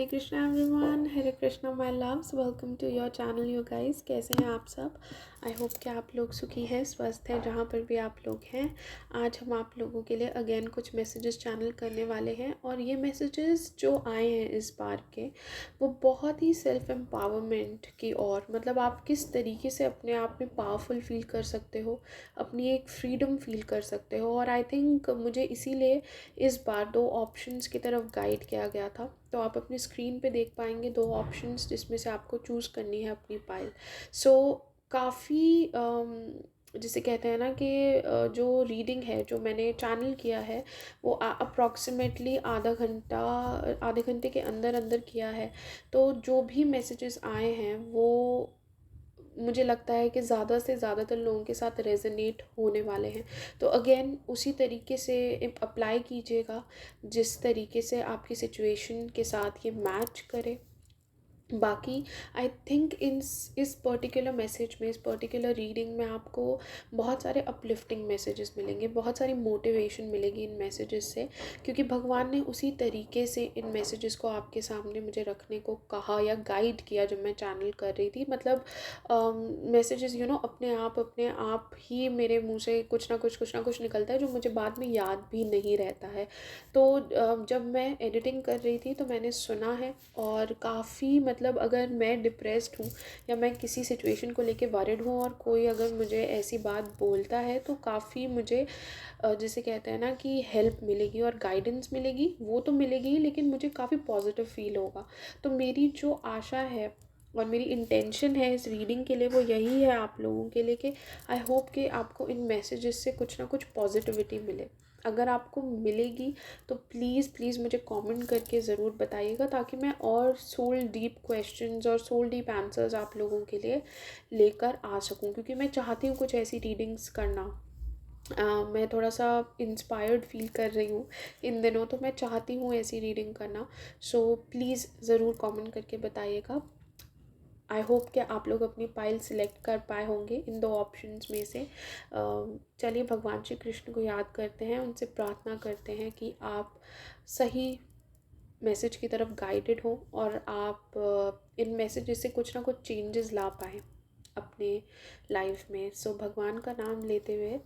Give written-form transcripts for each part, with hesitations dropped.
Krishna everyone, Hare Krishna my loves, welcome to your channel you guys. कैसे हैं आप सब? आई होप कि आप लोग सुखी हैं, स्वस्थ हैं, जहाँ पर भी आप लोग हैं। आज हम आप लोगों के लिए अगेन कुछ मैसेजेस चैनल करने वाले हैं और ये मैसेजेस जो आए हैं इस बार के, वो बहुत ही सेल्फ एम्पावरमेंट की ओर, मतलब आप किस तरीके से अपने आप में पावरफुल फील कर सकते हो, अपनी एक फ्रीडम फील कर सकते हो। और आई थिंक मुझे इसीलिए इस बार दो ऑप्शंस की तरफ गाइड किया गया था। तो आप अपनी स्क्रीन पे देख पाएंगे दो ऑप्शंस जिसमें से आपको चूज़ करनी है अपनी पाइल। सो काफ़ी जिसे कहते हैं ना कि जो रीडिंग है जो मैंने चैनल किया है वो अप्रॉक्सीमेटली आधे घंटे के अंदर अंदर किया है। तो जो भी मैसेजेस आए हैं वो मुझे लगता है कि ज़्यादा से ज़्यादातर लोगों के साथ रेजोनेट होने वाले हैं। तो अगेन उसी तरीके से अप्लाई कीजिएगा जिस तरीके से आपकी सिचुएशन के साथ ये मैच करे। बाकी आई थिंक इस पर्टिकुलर मैसेज में, इस पर्टिकुलर रीडिंग में आपको बहुत सारे अपलिफ्टिंग मैसेजेस मिलेंगे, बहुत सारी मोटिवेशन मिलेगी इन मैसेजेस से, क्योंकि भगवान ने उसी तरीके से इन मैसेजेस को आपके सामने मुझे रखने को कहा या गाइड किया जब मैं चैनल कर रही थी। मतलब मैसेजेस अपने आप ही मेरे मुंह से कुछ ना कुछ निकलता है जो मुझे बाद में याद भी नहीं रहता है। तो जब मैं एडिटिंग कर रही थी तो मैंने सुना है और काफ़ी, मतलब अगर मैं डिप्रेस्ड हूँ या मैं किसी सिचुएशन को लेके वरिड हूँ और कोई अगर मुझे ऐसी बात बोलता है तो काफ़ी मुझे जिसे कहते हैं ना कि हेल्प मिलेगी और गाइडेंस मिलेगी, वो तो मिलेगी ही, लेकिन मुझे काफ़ी पॉजिटिव फील होगा। तो मेरी जो आशा है और मेरी इंटेंशन है इस रीडिंग के लिए वो यही है आप लोगों के लिए कि आई होप कि आपको इन मैसेजेस से कुछ ना कुछ पॉजिटिविटी मिले। अगर आपको मिलेगी तो प्लीज़ प्लीज़ मुझे कमेंट करके ज़रूर बताइएगा, ताकि मैं और सोल डीप क्वेश्चंस और सोल डीप आंसर्स आप लोगों के लिए लेकर आ सकूं, क्योंकि मैं चाहती हूँ कुछ ऐसी रीडिंग्स करना। मैं थोड़ा सा इंस्पायर्ड फील कर रही हूँ इन दिनों, तो मैं चाहती हूँ ऐसी रीडिंग करना। सो प्लीज़ ज़रूर कमेंट करके बताइएगा। आई होप कि आप लोग अपनी पाइल सिलेक्ट कर पाए होंगे इन दो ऑप्शंस में से। चलिए भगवान श्री कृष्ण को याद करते हैं, उनसे प्रार्थना करते हैं कि आप सही मैसेज की तरफ गाइडेड हो और आप इन मैसेजेस से कुछ ना कुछ चेंजेस ला पाएँ अपने लाइफ में। सो भगवान का नाम लेते हुए,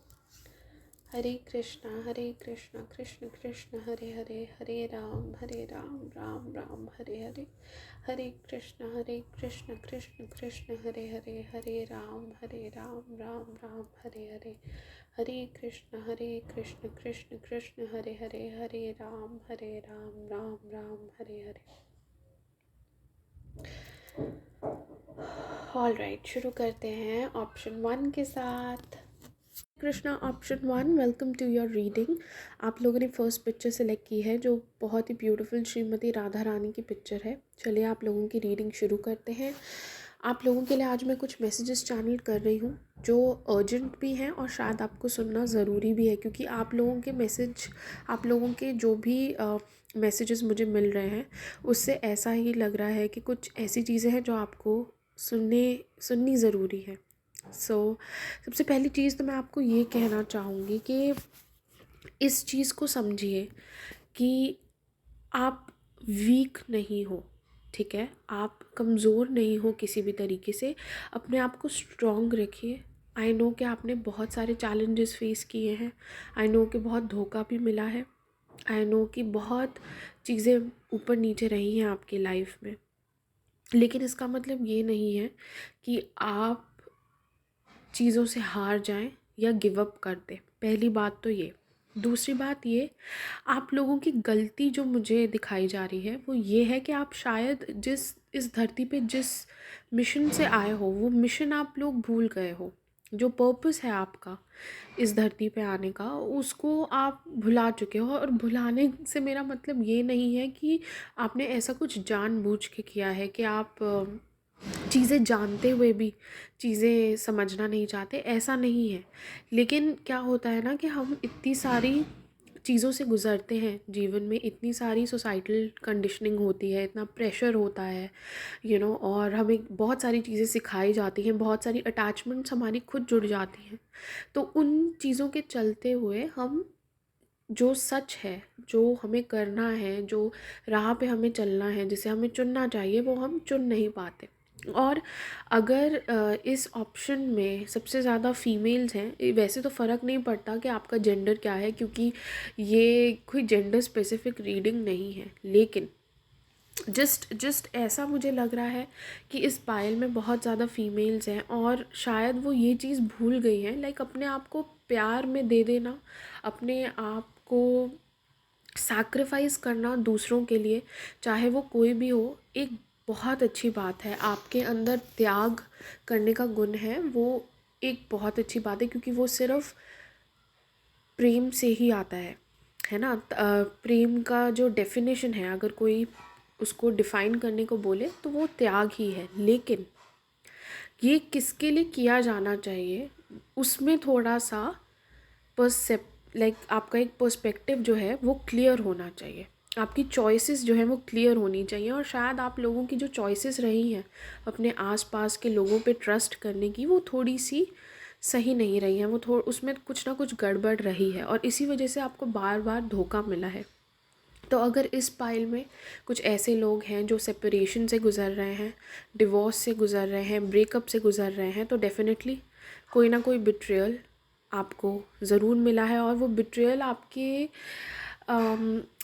हरे कृष्णा कृष्ण कृष्ण हरे हरे, हरे राम राम राम हरे हरे, हरे कृष्ण कृष्ण कृष्ण हरे हरे, हरे राम राम राम हरे हरे, हरे कृष्ण कृष्ण कृष्ण हरे हरे, हरे राम राम राम हरे हरे। ऑल राइट, शुरू करते हैं ऑप्शन 1 के साथ। Krishna option 1, welcome to your reading. आप लोगों ने फर्स्ट पिक्चर सेलेक्ट की है जो बहुत ही ब्यूटीफुल श्रीमती राधा रानी की पिक्चर है। चलिए आप लोगों की रीडिंग शुरू करते हैं। आप लोगों के लिए आज मैं कुछ मैसेजेस चैनल कर रही हूँ जो अर्जेंट भी हैं और शायद आपको सुनना ज़रूरी भी है, क्योंकि आप लोगों के जो भी मैसेजेस मुझे मिल रहे हैं उससे ऐसा ही लग रहा है कि कुछ ऐसी चीज़ें हैं जो आपको सुननी ज़रूरी है। सबसे पहली चीज़ तो मैं आपको ये कहना चाहूँगी कि इस चीज़ को समझिए कि आप वीक नहीं हो, ठीक है? आप कमज़ोर नहीं हो किसी भी तरीके से। अपने आप को स्ट्रॉन्ग रखिए। आई नो कि आपने बहुत सारे चैलेंजेस फेस किए हैं। आई नो कि बहुत धोखा भी मिला है। आई नो कि बहुत चीज़ें ऊपर नीचे रही हैं आपकी लाइफ में, लेकिन इसका मतलब ये नहीं है कि आप चीज़ों से हार जाएं या गिव अप कर दें। पहली बात तो ये। दूसरी बात ये, आप लोगों की गलती जो मुझे दिखाई जा रही है वो ये है कि आप शायद इस धरती पे जिस मिशन से आए हो वो मिशन आप लोग भूल गए हो। जो पर्पस है आपका इस धरती पे आने का उसको आप भुला चुके हो। और भुलाने से मेरा मतलब ये नहीं है कि आपने ऐसा कुछ जानबूझ के किया है कि आप चीज़ें जानते हुए भी चीज़ें समझना नहीं चाहते, ऐसा नहीं है। लेकिन क्या होता है ना कि हम इतनी सारी चीज़ों से गुज़रते हैं जीवन में, इतनी सारी सोसाइटल कंडीशनिंग होती है, इतना प्रेशर होता है और हमें बहुत सारी चीज़ें सिखाई जाती हैं, बहुत सारी अटैचमेंट्स हमारी खुद जुड़ जाती हैं। तो उन चीज़ों के चलते हुए हम जो सच है, जो हमें करना है, जो राह पे हमें चलना है, जिसे हमें चुनना चाहिए, वो हम चुन नहीं पाते। और अगर इस ऑप्शन में सबसे ज़्यादा फीमेल्स हैं, वैसे तो फ़र्क नहीं पड़ता कि आपका जेंडर क्या है, क्योंकि ये कोई जेंडर स्पेसिफिक रीडिंग नहीं है, लेकिन जस्ट ऐसा मुझे लग रहा है कि इस पायल में बहुत ज़्यादा फीमेल्स हैं और शायद वो ये चीज़ भूल गई हैं, लाइक अपने आप को प्यार में दे देना, अपने आप को सैक्रिफाइस करना दूसरों के लिए, चाहे वो कोई भी हो, एक बहुत अच्छी बात है। आपके अंदर त्याग करने का गुण है, वो एक बहुत अच्छी बात है, क्योंकि वो सिर्फ प्रेम से ही आता है ना। प्रेम का जो डेफिनेशन है, अगर कोई उसको डिफ़ाइन करने को बोले तो वो त्याग ही है। लेकिन ये किसके लिए किया जाना चाहिए, उसमें थोड़ा सा आपका एक पर्सपेक्टिव जो है वो क्लियर होना चाहिए। आपकी चॉइसेस जो है वो क्लियर होनी चाहिए। और शायद आप लोगों की जो चॉइसेस रही हैं अपने आसपास के लोगों पे ट्रस्ट करने की, वो थोड़ी सी सही नहीं रही हैं, वो उसमें कुछ ना कुछ गड़बड़ रही है और इसी वजह से आपको बार बार धोखा मिला है। तो अगर इस पाइल में कुछ ऐसे लोग हैं जो सेपरेशन से गुज़र रहे हैं, डिवोर्स से गुज़र रहे हैं, ब्रेकअप से गुज़र रहे हैं, तो डेफ़िनेटली कोई ना कोई बिट्रियल आपको ज़रूर मिला है। और वो बिट्रियल आपके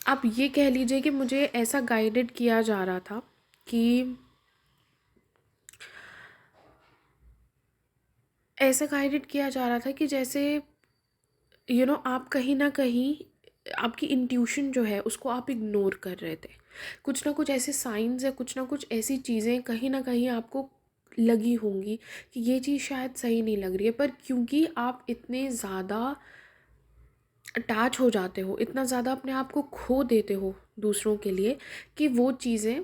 आप ये कह लीजिए कि मुझे ऐसा गाइडेड किया जा रहा था कि जैसे आप कहीं ना कहीं आपकी इंट्यूशन जो है उसको आप इग्नोर कर रहे थे। कुछ ना कुछ ऐसे साइंस या कुछ ना कुछ ऐसी चीज़ें कहीं ना कहीं आपको लगी होंगी कि ये चीज़ शायद सही नहीं लग रही है, पर क्योंकि आप इतने ज़्यादा अटैच हो जाते हो, इतना ज़्यादा अपने आप को खो देते हो दूसरों के लिए, कि वो चीज़ें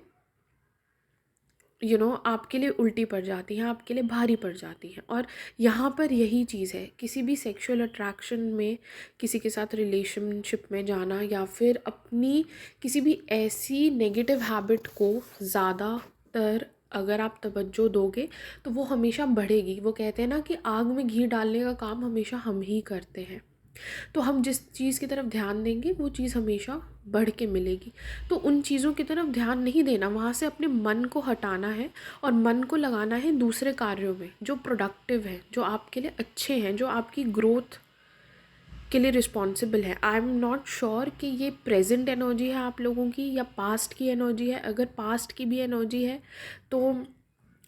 आपके लिए उल्टी पड़ जाती हैं, आपके लिए भारी पड़ जाती हैं। और यहाँ पर यही चीज़ है, किसी भी सेक्सुअल अट्रैक्शन में, किसी के साथ रिलेशनशिप में जाना, या फिर अपनी किसी भी ऐसी नेगेटिव हैबिट को ज़्यादातर अगर आप तवज्जो दोगे तो वो हमेशा बढ़ेगी। वो कहते हैं ना कि आग में घी डालने का काम हमेशा हम ही करते हैं। तो हम जिस चीज़ की तरफ ध्यान देंगे वो चीज़ हमेशा बढ़ के मिलेगी। तो उन चीज़ों की तरफ ध्यान नहीं देना, वहाँ से अपने मन को हटाना है और मन को लगाना है दूसरे कार्यों में जो प्रोडक्टिव है, जो आपके लिए अच्छे हैं, जो आपकी ग्रोथ के लिए रिस्पॉन्सिबल है। आई एम नॉट श्योर कि ये प्रेजेंट एनर्जी है आप लोगों की या पास्ट की एनर्जी है। अगर पास्ट की भी एनर्जी है तो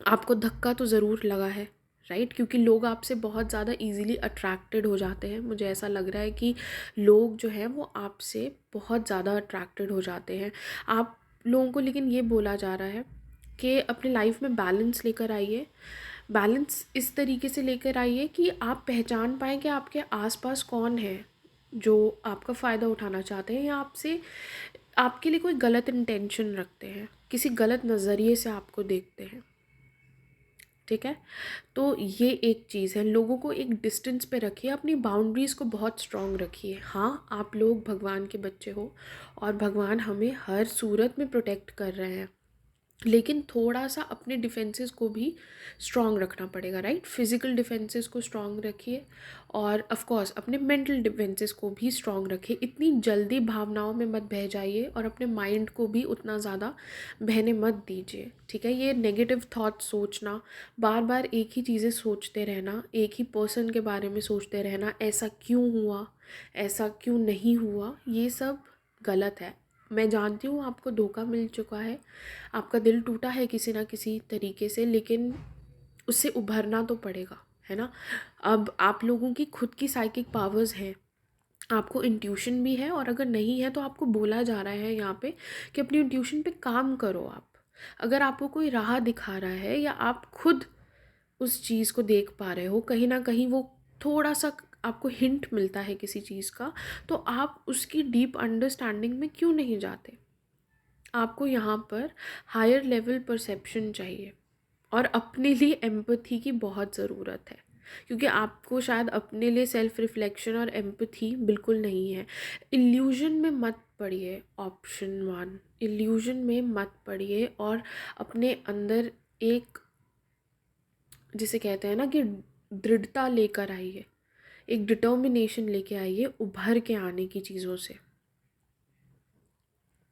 आपको धक्का तो ज़रूर लगा है, राइट? क्योंकि लोग आपसे बहुत ज़्यादा इजीली अट्रैक्टेड हो जाते हैं। मुझे ऐसा लग रहा है कि लोग जो हैं वो आपसे बहुत ज़्यादा अट्रैक्टेड हो जाते हैं आप लोगों को। लेकिन ये बोला जा रहा है कि अपने लाइफ में बैलेंस लेकर आइए। बैलेंस इस तरीके से लेकर आइए कि आप पहचान पाएँ कि आपके आसपास कौन है जो आपका फ़ायदा उठाना चाहते हैं या आपसे आपके लिए कोई गलत इंटेंशन रखते हैं, किसी गलत नज़रिए से आपको देखते हैं। ठीक है, तो ये एक चीज़ है। लोगों को एक डिस्टेंस पे रखिए, अपनी बाउंड्रीज़ को बहुत स्ट्रॉन्ग रखिए। हाँ, आप लोग भगवान के बच्चे हो और भगवान हमें हर सूरत में प्रोटेक्ट कर रहे हैं, लेकिन थोड़ा सा अपने डिफेंसेस को भी स्ट्रॉन्ग रखना पड़ेगा, राइट? फिज़िकल डिफेंसेस को स्ट्रॉन्ग रखिए और ऑफ कोर्स अपने मेंटल डिफेंसेस को भी स्ट्रॉन्ग रखिए। इतनी जल्दी भावनाओं में मत बह जाइए और अपने माइंड को भी उतना ज़्यादा बहने मत दीजिए, ठीक है? ये नेगेटिव थॉट सोचना, बार बार एक ही चीज़ें सोचते रहना, एक ही पर्सन के बारे में सोचते रहना, ऐसा क्यों हुआ, ऐसा क्यों नहीं हुआ, ये सब गलत है। मैं जानती हूँ आपको धोखा मिल चुका है, आपका दिल टूटा है किसी ना किसी तरीके से, लेकिन उससे उभरना तो पड़ेगा, है ना? अब आप लोगों की खुद की साइकिक पावर्स हैं, आपको इंट्यूशन भी है, और अगर नहीं है तो आपको बोला जा रहा है यहाँ पे कि अपनी इंट्यूशन पे काम करो आप। अगर आपको कोई राह दिखा रहा है या आप खुद उस चीज़ को देख पा रहे हो, कहीं ना कहीं वो थोड़ा सा आपको हिंट मिलता है किसी चीज़ का, तो आप उसकी डीप अंडरस्टैंडिंग में क्यों नहीं जाते? आपको यहाँ पर हायर लेवल परसेप्शन चाहिए और अपने लिए एम्पथी की बहुत ज़रूरत है, क्योंकि आपको शायद अपने लिए सेल्फ रिफ्लेक्शन और एम्पथी बिल्कुल नहीं है। इल्यूजन में मत पड़िए, ऑप्शन 1, इल्यूजन में मत पड़िए और अपने अंदर एक, जिसे कहते हैं ना कि दृढ़ता लेकर आइए, एक डिटर्मिनेशन लेके आइए उभर के आने की चीज़ों से।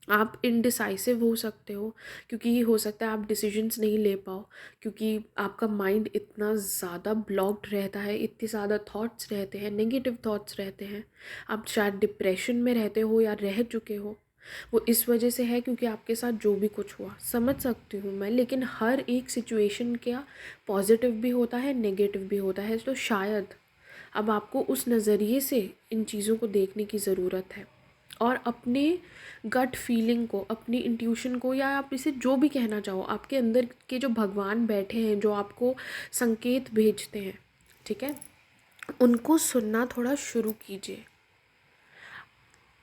आप इनडिसाइसिव हो सकते हो, क्योंकि हो सकता है आप डिसीजंस नहीं ले पाओ, क्योंकि आपका माइंड इतना ज़्यादा ब्लॉक्ड रहता है, इतने ज़्यादा थॉट्स रहते हैं, नेगेटिव थॉट्स रहते हैं। आप शायद डिप्रेशन में रहते हो या रह चुके हो। वो इस वजह से है क्योंकि आपके साथ जो भी कुछ हुआ, समझ सकती हूँ मैं, लेकिन हर एक सिचुएशन का पॉजिटिव भी होता है, नेगेटिव भी होता है। तो शायद अब आपको उस नज़रिए से इन चीज़ों को देखने की ज़रूरत है और अपने गट फीलिंग को, अपनी इंट्यूशन को, या आप इसे जो भी कहना चाहो, आपके अंदर के जो भगवान बैठे हैं जो आपको संकेत भेजते हैं, ठीक है, उनको सुनना थोड़ा शुरू कीजिए।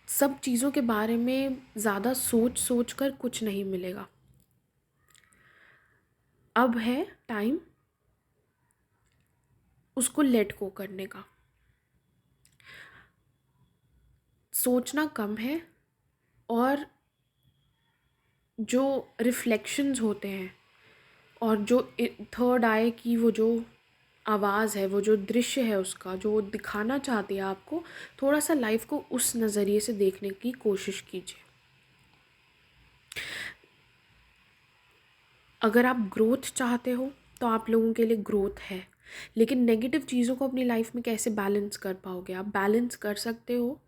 सब चीज़ों के बारे में ज़्यादा सोच कर कुछ नहीं मिलेगा। अब है टाइम उसको लेट गो करने का। सोचना कम है और जो रिफ्लेक्शंस होते हैं और जो थर्ड आई की वो जो आवाज़ है, वो जो दृश्य है उसका, जो वो दिखाना चाहती है आपको, थोड़ा सा लाइफ को उस नज़रिए से देखने की कोशिश कीजिए। अगर आप ग्रोथ चाहते हो तो आप लोगों के लिए ग्रोथ है, लेकिन नेगेटिव चीज़ों को अपनी लाइफ में कैसे बैलेंस कर पाओगे? आप बैलेंस कर सकते हो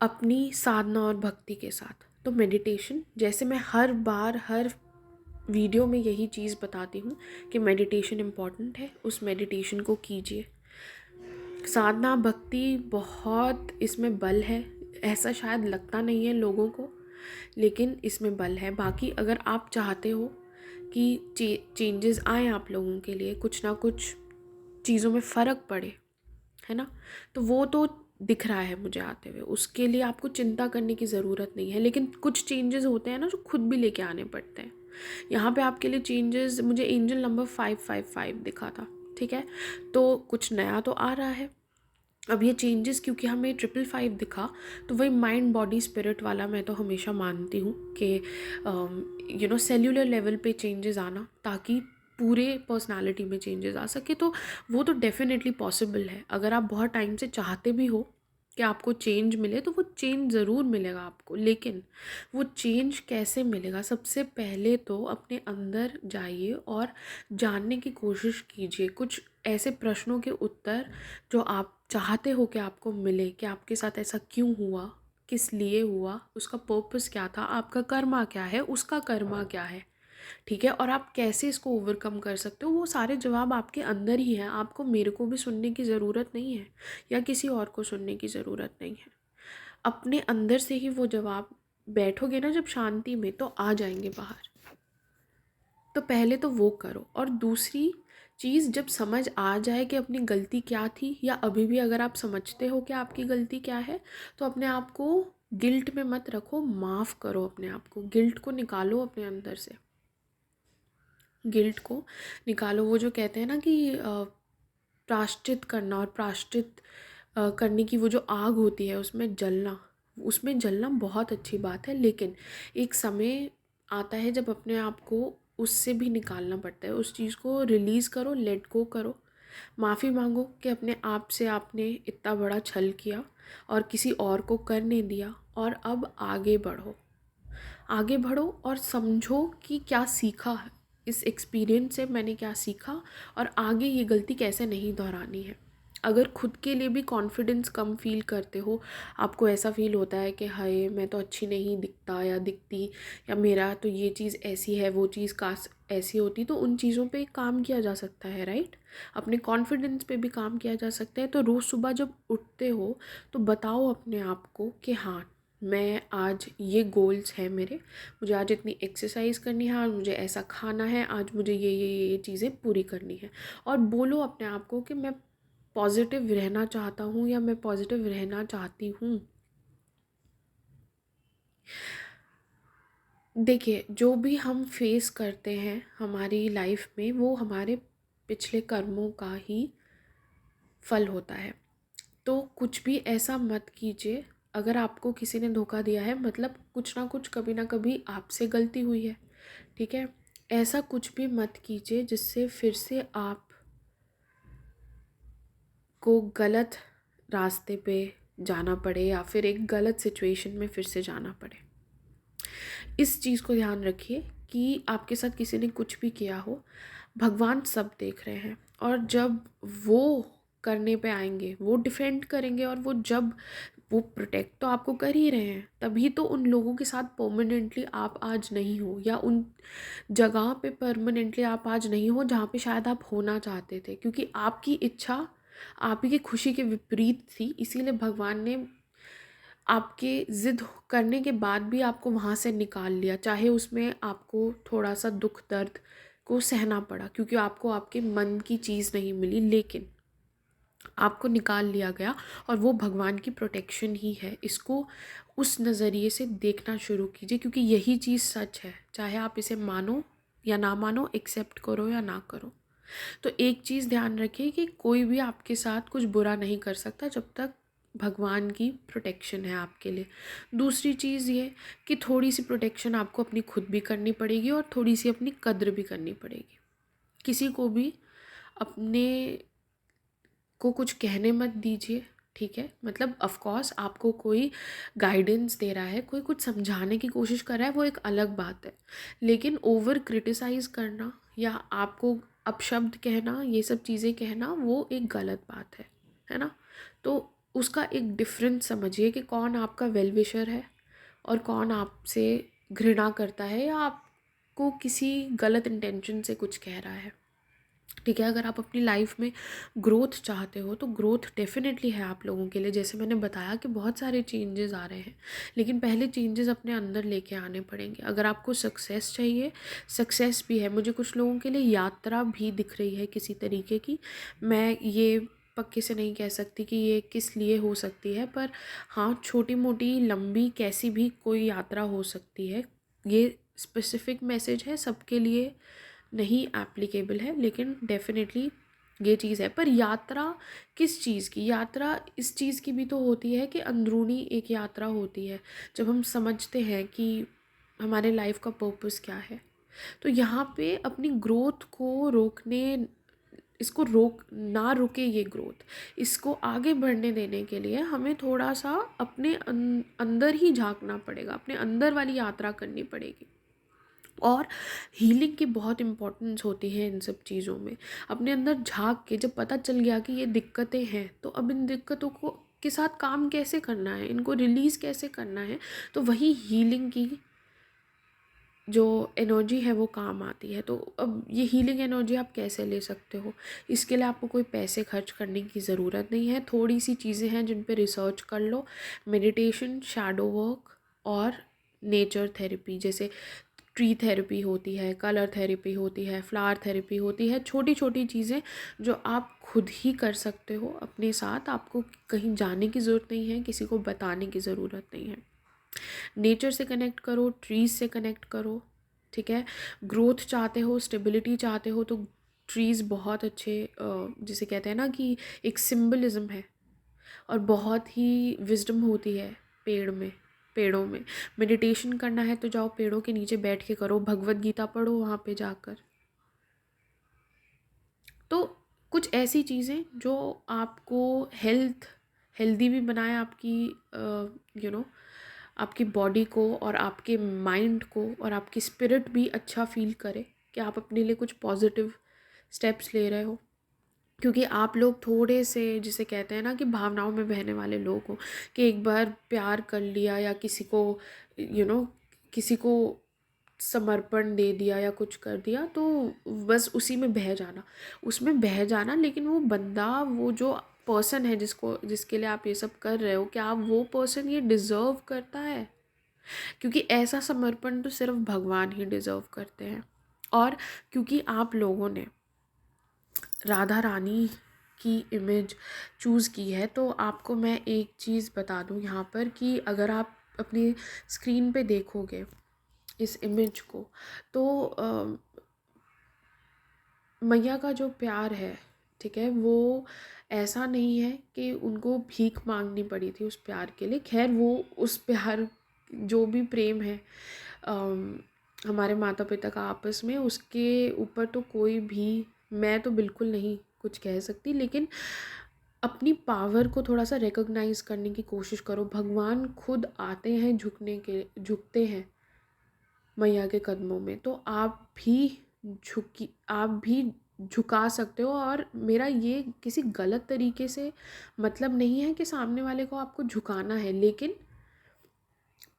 अपनी साधना और भक्ति के साथ। तो मेडिटेशन, जैसे मैं हर बार हर वीडियो में यही चीज़ बताती हूँ कि मेडिटेशन इम्पॉर्टेंट है, उस मेडिटेशन को कीजिए। साधना भक्ति बहुत इसमें बल है, ऐसा शायद लगता नहीं है लोगों को, लेकिन इसमें बल है। बाकी अगर आप चाहते हो कि चेंजेस आए आप लोगों के लिए, कुछ ना कुछ चीज़ों में फ़र्क पड़े, है ना, तो वो तो दिख रहा है मुझे आते हुए, उसके लिए आपको चिंता करने की ज़रूरत नहीं है। लेकिन कुछ चेंजेस होते हैं ना जो खुद भी लेके आने पड़ते हैं। यहाँ पे आपके लिए चेंजेस, मुझे एंजल नंबर 555 दिखा था, ठीक है, तो कुछ नया तो आ रहा है। अब ये चेंजेस क्योंकि हमें 555 दिखा, तो वही माइंड बॉडी स्पिरिट वाला मैं तो हमेशा मानती हूँ कि सेल्यूलर लेवल पे चेंजेस आना, ताकि पूरे पर्सनालिटी में चेंजेस आ सके। तो वो तो डेफिनेटली पॉसिबल है। अगर आप बहुत टाइम से चाहते भी हो कि आपको चेंज मिले, तो वो चेंज ज़रूर मिलेगा आपको। लेकिन वो चेंज कैसे मिलेगा? सबसे पहले तो अपने अंदर जाइए और जानने की कोशिश कीजिए कुछ ऐसे प्रश्नों के उत्तर जो आप चाहते हो कि आपको मिले, कि आपके साथ ऐसा क्यों हुआ, किस लिए हुआ, उसका पर्पस क्या था, आपका कर्मा क्या है, उसका कर्मा क्या है, ठीक है, और आप कैसे इसको ओवरकम कर सकते हो। वो सारे जवाब आपके अंदर ही हैं। आपको मेरे को भी सुनने की ज़रूरत नहीं है या किसी और को सुनने की ज़रूरत नहीं है। अपने अंदर से ही वो जवाब, बैठोगे ना जब शांति में, तो आ जाएंगे बाहर। तो पहले तो वो करो। और दूसरी चीज़, जब समझ आ जाए कि अपनी गलती क्या थी, या अभी भी अगर आप समझते हो कि आपकी गलती क्या है, तो अपने आप को गिल्ट में मत रखो, माफ़ करो अपने आप को। गिल्ट को निकालो अपने अंदर से, गिल्ट को निकालो। वो जो कहते हैं ना कि प्रायश्चित करना, और प्रायश्चित करने की वो जो आग होती है उसमें जलना बहुत अच्छी बात है, लेकिन एक समय आता है जब अपने आप को उससे भी निकालना पड़ता है। उस चीज़ को रिलीज़ करो, लेट गो करो, माफ़ी मांगो कि अपने आप से आपने इतना बड़ा छल किया और किसी और को करने दिया, और अब आगे बढ़ो। आगे बढ़ो और समझो कि क्या सीखा है इस एक्सपीरियंस से, मैंने क्या सीखा, और आगे ये गलती कैसे नहीं दोहरानी है। अगर खुद के लिए भी कॉन्फिडेंस कम फील करते हो, आपको ऐसा फील होता है कि हाय मैं तो अच्छी नहीं दिखता या दिखती, या मेरा तो ये चीज़ ऐसी है, वो चीज़ काश ऐसी होती, तो उन चीज़ों पे काम किया जा सकता है, राइट। अपने कॉन्फिडेंस पे भी काम किया जा सकता है। तो रोज़ सुबह जब उठते हो तो बताओ अपने आप को कि हाँ, मैं आज ये गोल्स हैं मेरे, मुझे आज इतनी एक्सरसाइज करनी है, आज मुझे ऐसा खाना है, आज मुझे ये चीज़ें पूरी करनी है। और बोलो अपने आप को कि मैं पॉजिटिव रहना चाहता हूँ या मैं पॉजिटिव रहना चाहती हूँ। देखिए, जो भी हम फेस करते हैं हमारी लाइफ में, वो हमारे पिछले कर्मों का ही फल होता है। तो कुछ भी ऐसा मत कीजिए। अगर आपको किसी ने धोखा दिया है, मतलब कुछ ना कुछ, कभी ना कभी आपसे गलती हुई है, ठीक है। ऐसा कुछ भी मत कीजिए जिससे फिर से आप को गलत रास्ते पे जाना पड़े या फिर एक गलत सिचुएशन में फिर से जाना पड़े। इस चीज़ को ध्यान रखिए कि आपके साथ किसी ने कुछ भी किया हो, भगवान सब देख रहे हैं, और जब वो करने पे आएंगे, वो डिफेंड करेंगे, और वो जब वो प्रोटेक्ट तो आपको कर ही रहे हैं, तभी तो उन लोगों के साथ परमानेंटली आप आज नहीं हो, या उन जगह पे परमानेंटली आप आज नहीं हो जहाँ पे शायद आप होना चाहते थे, क्योंकि आपकी इच्छा आप ही की खुशी के विपरीत थी। इसीलिए भगवान ने आपके ज़िद करने के बाद भी आपको वहाँ से निकाल लिया, चाहे उसमें आपको थोड़ा सा दुख दर्द को सहना पड़ा, क्योंकि आपको आपके मन की चीज़ नहीं मिली, लेकिन आपको निकाल लिया गया, और वो भगवान की प्रोटेक्शन ही है। इसको उस नज़रिए से देखना शुरू कीजिए, क्योंकि यही चीज़ सच है, चाहे आप इसे मानो या ना मानो, एक्सेप्ट करो या ना करो। तो एक चीज़ ध्यान रखिए कि कोई भी आपके साथ कुछ बुरा नहीं कर सकता जब तक भगवान की प्रोटेक्शन है आपके लिए। दूसरी चीज़ ये कि थोड़ी सी प्रोटेक्शन आपको अपनी खुद भी करनी पड़ेगी, और थोड़ी सी अपनी कद्र भी करनी पड़ेगी। किसी को भी अपने को कुछ कहने मत दीजिए, ठीक है? मतलब ऑफ कोर्स आपको कोई गाइडेंस दे रहा है, कोई कुछ समझाने की कोशिश कर रहा है, वो एक अलग बात है, लेकिन ओवर क्रिटिसाइज़ करना या आपको अपशब्द कहना, ये सब चीज़ें कहना, वो एक गलत बात है ना? तो उसका एक डिफरेंस समझिए कि कौन आपका वेल विशर है और कौन आपसे घृणा करता है या आपको किसी गलत इंटेंशन से कुछ कह रहा है, ठीक है? अगर आप अपनी लाइफ में ग्रोथ चाहते हो तो ग्रोथ डेफिनेटली है आप लोगों के लिए। जैसे मैंने बताया कि बहुत सारे चेंजेस आ रहे हैं, लेकिन पहले चेंजेस अपने अंदर लेके आने पड़ेंगे। अगर आपको सक्सेस चाहिए, सक्सेस भी है। मुझे कुछ लोगों के लिए यात्रा भी दिख रही है किसी तरीके की। मैं ये पक्के से नहीं कह सकती कि ये किस लिए हो सकती है, पर हाँ, छोटी मोटी लंबी कैसी भी कोई यात्रा हो सकती है। ये स्पेसिफिक मैसेज है, सबके लिए नहीं एप्लीकेबल है, लेकिन डेफिनेटली ये चीज़ है। पर यात्रा किस चीज़ की? यात्रा इस चीज़ की भी तो होती है कि अंदरूनी एक यात्रा होती है, जब हम समझते हैं कि हमारे लाइफ का पर्पस क्या है। तो यहाँ पे अपनी ग्रोथ को रोकने, इसको रोक ना रुके ये ग्रोथ, इसको आगे बढ़ने देने के लिए हमें थोड़ा सा अपने अंदर ही झांकना पड़ेगा, अपने अंदर वाली यात्रा करनी पड़ेगी। और हीलिंग की बहुत इम्पोर्टेंस होती है इन सब चीज़ों में। अपने अंदर झांक के जब पता चल गया कि ये दिक्कतें हैं, तो अब इन दिक्कतों को के साथ काम कैसे करना है, इनको रिलीज़ कैसे करना है, तो वही हीलिंग की जो एनर्जी है वो काम आती है। तो अब ये हीलिंग एनर्जी आप कैसे ले सकते हो? इसके लिए आपको कोई पैसे खर्च करने की ज़रूरत नहीं है। थोड़ी सी चीज़ें हैं जिन पे रिसर्च कर लो, मेडिटेशन, शैडो वर्क और नेचर थेरेपी। जैसे ट्री थेरेपी होती है, कलर थेरेपी होती है, फ्लावर थेरेपी होती है। छोटी छोटी चीज़ें जो आप खुद ही कर सकते हो अपने साथ। आपको कहीं जाने की ज़रूरत नहीं है, किसी को बताने की ज़रूरत नहीं है। नेचर से कनेक्ट करो, ट्रीज से कनेक्ट करो, ठीक है? ग्रोथ चाहते हो, स्टेबिलिटी चाहते हो, तो ट्रीज़ बहुत अच्छे, जिसे कहते हैं ना कि एक सिंबलिज्म है, और बहुत ही विजडम होती है पेड़ों में। मेडिटेशन करना है तो जाओ पेड़ों के नीचे बैठ के करो, भगवत गीता पढ़ो वहाँ पे जाकर। तो कुछ ऐसी चीज़ें जो आपको हेल्दी भी बनाए, आपकी आपकी बॉडी को और आपके माइंड को, और आपकी स्पिरिट भी अच्छा फील करे कि आप अपने लिए कुछ पॉजिटिव स्टेप्स ले रहे हो। क्योंकि आप लोग थोड़े से, जिसे कहते हैं ना कि भावनाओं में बहने वाले लोग हो, कि एक बार प्यार कर लिया या किसी को किसी को समर्पण दे दिया या कुछ कर दिया, तो बस उसी में बह जाना, उसमें बह जाना। लेकिन वो बंदा, वो जो पर्सन है जिसके लिए आप ये सब कर रहे हो, क्या वो पर्सन ये डिज़र्व करता है? क्योंकि ऐसा समर्पण तो सिर्फ भगवान ही डिज़र्व करते हैं। और क्योंकि आप लोगों ने राधा रानी की इमेज चूज़ की है, तो आपको मैं एक चीज़ बता दूं यहाँ पर कि अगर आप अपनी स्क्रीन पे देखोगे इस इमेज को, तो मैया का जो प्यार है, ठीक है, वो ऐसा नहीं है कि उनको भीख मांगनी पड़ी थी उस प्यार के लिए। खैर, वो उस प्यार, जो भी प्रेम है हमारे माता पिता का आपस में, उसके ऊपर तो कोई भी, मैं तो बिल्कुल नहीं कुछ कह सकती। लेकिन अपनी पावर को थोड़ा सा रिकॉग्नाइज करने की कोशिश करो। भगवान खुद आते हैं झुकते हैं मैया के कदमों में, तो आप भी झुका सकते हो। और मेरा ये किसी गलत तरीके से मतलब नहीं है कि सामने वाले को आपको झुकाना है, लेकिन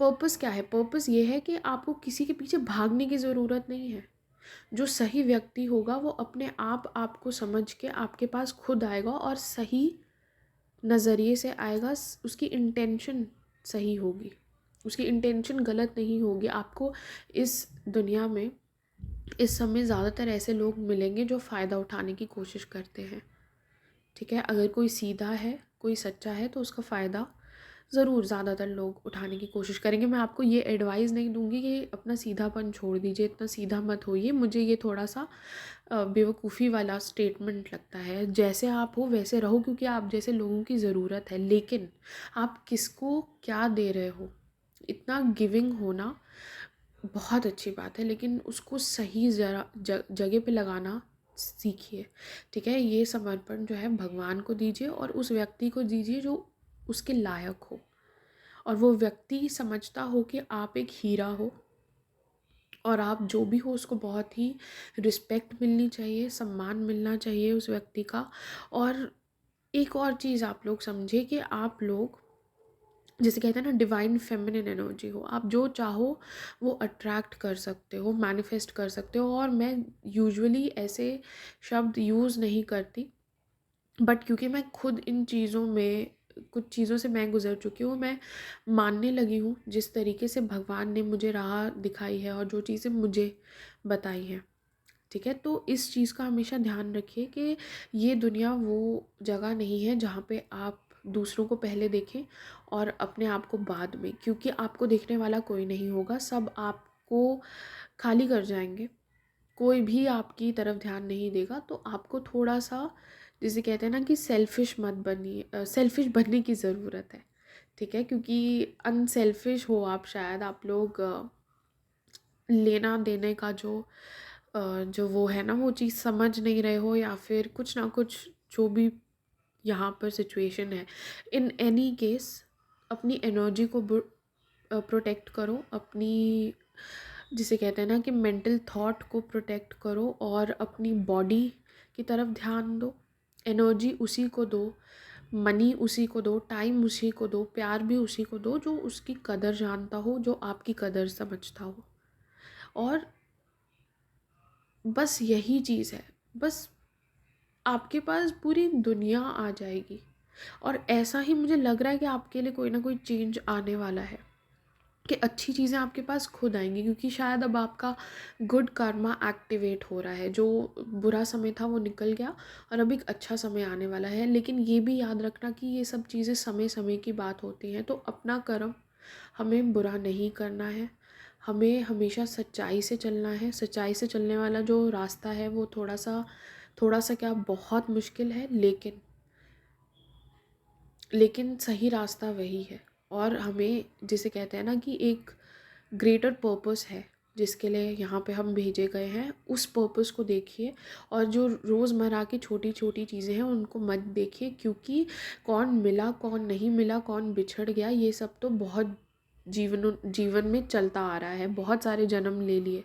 पर्पस क्या है? पर्पस ये है कि आपको किसी के पीछे भागने की ज़रूरत नहीं है। जो सही व्यक्ति होगा वो अपने आप आपको समझ के आपके पास खुद आएगा और सही नज़रिए से आएगा। उसकी इंटेंशन सही होगी, उसकी इंटेंशन गलत नहीं होगी। आपको इस दुनिया में इस समय ज़्यादातर ऐसे लोग मिलेंगे जो फ़ायदा उठाने की कोशिश करते हैं, ठीक है। अगर कोई सीधा है, कोई सच्चा है, तो उसका फ़ायदा ज़रूर ज़्यादातर लोग उठाने की कोशिश करेंगे। मैं आपको ये एडवाइस नहीं दूंगी कि अपना सीधापन छोड़ दीजिए, इतना सीधा मत होइए। मुझे ये थोड़ा सा बेवकूफ़ी वाला स्टेटमेंट लगता है। जैसे आप हो वैसे रहो, क्योंकि आप जैसे लोगों की ज़रूरत है, लेकिन आप किसको क्या दे रहे हो, इतना गिविंग होना बहुत अच्छी बात है, लेकिन उसको सही जगह पे लगाना सीखिए, ठीक है। ये समर्पण जो है भगवान को दीजिए और उस व्यक्ति को दीजिए जो उसके लायक हो, और वो व्यक्ति समझता हो कि आप एक हीरा हो और आप जो भी हो उसको बहुत ही रिस्पेक्ट मिलनी चाहिए, सम्मान मिलना चाहिए उस व्यक्ति का। और एक और चीज़ आप लोग समझे कि आप लोग जैसे कहते हैं ना, डिवाइन फेमिनिन एनर्जी हो। आप जो चाहो वो अट्रैक्ट कर सकते हो, मैनिफेस्ट कर सकते हो। और मैं यूजुअली ऐसे शब्द यूज़ नहीं करती, बट क्योंकि मैं खुद इन चीज़ों में, कुछ चीज़ों से मैं गुज़र चुकी हूँ, मैं मानने लगी हूँ जिस तरीके से भगवान ने मुझे राह दिखाई है और जो चीज़ें मुझे बताई हैं, ठीक है। तो इस चीज़ का हमेशा ध्यान रखिए कि ये दुनिया वो जगह नहीं है जहाँ पे आप दूसरों को पहले देखें और अपने आप को बाद में, क्योंकि आपको देखने वाला कोई नहीं होगा। सब आपको खाली कर जाएंगे, कोई भी आपकी तरफ ध्यान नहीं देगा। तो आपको थोड़ा सा, जिसे कहते हैं ना कि सेल्फ़िश मत बनिए, सेल्फ़िश बनने की ज़रूरत है, ठीक है। क्योंकि अनसेल्फ़िश हो आप, शायद आप लोग लेना देने का जो वो है ना, वो चीज़ समझ नहीं रहे हो, या फिर कुछ ना कुछ जो भी यहाँ पर सिचुएशन है। इन एनी केस अपनी एनर्जी को प्रोटेक्ट करो, अपनी जिसे कहते हैं ना कि मेंटल थॉट को प्रोटेक्ट करो, और अपनी बॉडी की तरफ ध्यान दो। एनर्जी उसी को दो, मनी उसी को दो, टाइम उसी को दो, प्यार भी उसी को दो जो उसकी कदर जानता हो, जो आपकी कदर समझता हो। और बस यही चीज़ है, बस आपके पास पूरी दुनिया आ जाएगी। और ऐसा ही मुझे लग रहा है कि आपके लिए कोई ना कोई चेंज आने वाला है, कि अच्छी चीज़ें आपके पास खुद आएंगी, क्योंकि शायद अब आपका गुड कर्मा एक्टिवेट हो रहा है। जो बुरा समय था वो निकल गया और अब एक अच्छा समय आने वाला है। लेकिन ये भी याद रखना कि ये सब चीज़ें समय समय की बात होती हैं। तो अपना कर्म हमें बुरा नहीं करना है, हमें हमेशा सच्चाई से चलना है। सच्चाई से चलने वाला जो रास्ता है वो थोड़ा सा क्या, बहुत मुश्किल है, लेकिन सही रास्ता वही है। और हमें जिसे कहते हैं ना कि एक ग्रेटर पर्पस है जिसके लिए यहाँ पे हम भेजे गए हैं, उस पर्पस को देखिए। और जो रोज़मर्रा की छोटी छोटी चीज़ें हैं उनको मत देखिए, क्योंकि कौन मिला कौन नहीं मिला, कौन बिछड़ गया, ये सब तो बहुत जीवन में चलता आ रहा है। बहुत सारे जन्म ले लिए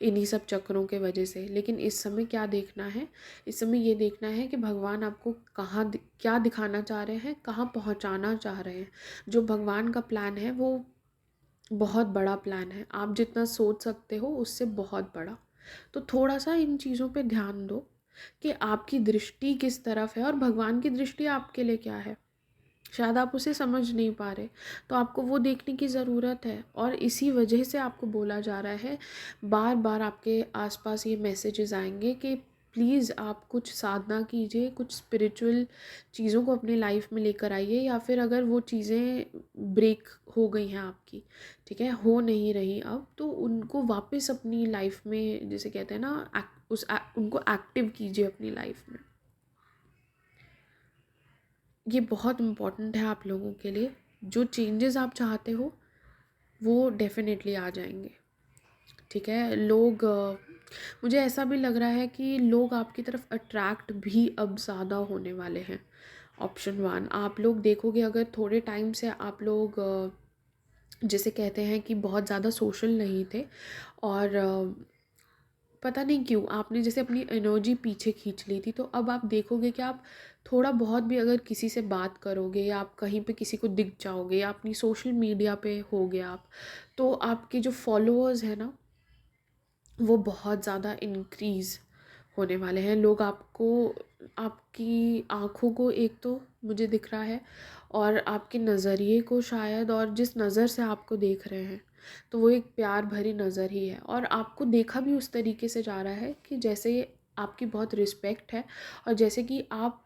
इन्हीं सब चक्रों के वजह से। लेकिन इस समय क्या देखना है? इस समय ये देखना है कि भगवान आपको क्या दिखाना चाह रहे हैं, कहाँ पहुँचाना चाह रहे हैं। जो भगवान का प्लान है वो बहुत बड़ा प्लान है, आप जितना सोच सकते हो उससे बहुत बड़ा। तो थोड़ा सा इन चीज़ों पे ध्यान दो कि आपकी दृष्टि किस तरफ है और भगवान की दृष्टि आपके लिए क्या है। शायद आप उसे समझ नहीं पा रहे, तो आपको वो देखने की ज़रूरत है। और इसी वजह से आपको बोला जा रहा है, बार बार आपके आसपास ये मैसेजेस आएंगे कि प्लीज़ आप कुछ साधना कीजिए, कुछ स्पिरिचुअल चीज़ों को अपने लाइफ में लेकर आइए। या फिर अगर वो चीज़ें ब्रेक हो गई हैं आपकी, ठीक है, हो नहीं रही अब, तो उनको वापस अपनी लाइफ में, जिसे कहते हैं ना, उनको एक्टिव कीजिए अपनी लाइफ में। ये बहुत इम्पॉर्टेंट है आप लोगों के लिए। जो चेंजेस आप चाहते हो वो डेफिनेटली आ जाएंगे, ठीक है। मुझे ऐसा भी लग रहा है कि लोग आपकी तरफ अट्रैक्ट भी अब ज़्यादा होने वाले हैं। ऑप्शन 1, आप लोग देखोगे अगर थोड़े टाइम से आप लोग जिसे कहते हैं कि बहुत ज़्यादा सोशल नहीं थे, और पता नहीं क्यों आपने जैसे अपनी एनर्जी पीछे खींच ली थी, तो अब आप देखोगे कि आप थोड़ा बहुत भी अगर किसी से बात करोगे या आप कहीं पे किसी को दिख जाओगे या अपनी सोशल मीडिया पे होगे आप, तो आपके जो फॉलोअर्स हैं ना वो बहुत ज़्यादा इंक्रीज़ होने वाले हैं। लोग आपको, आपकी आँखों को एक तो मुझे दिख रहा है, और आपके नज़रिए को शायद, और जिस नज़र से आपको देख रहे हैं तो वो एक प्यार भरी नज़र ही है, और आपको देखा भी उस तरीके से जा रहा है कि जैसे आपकी बहुत रिस्पेक्ट है, और जैसे कि आप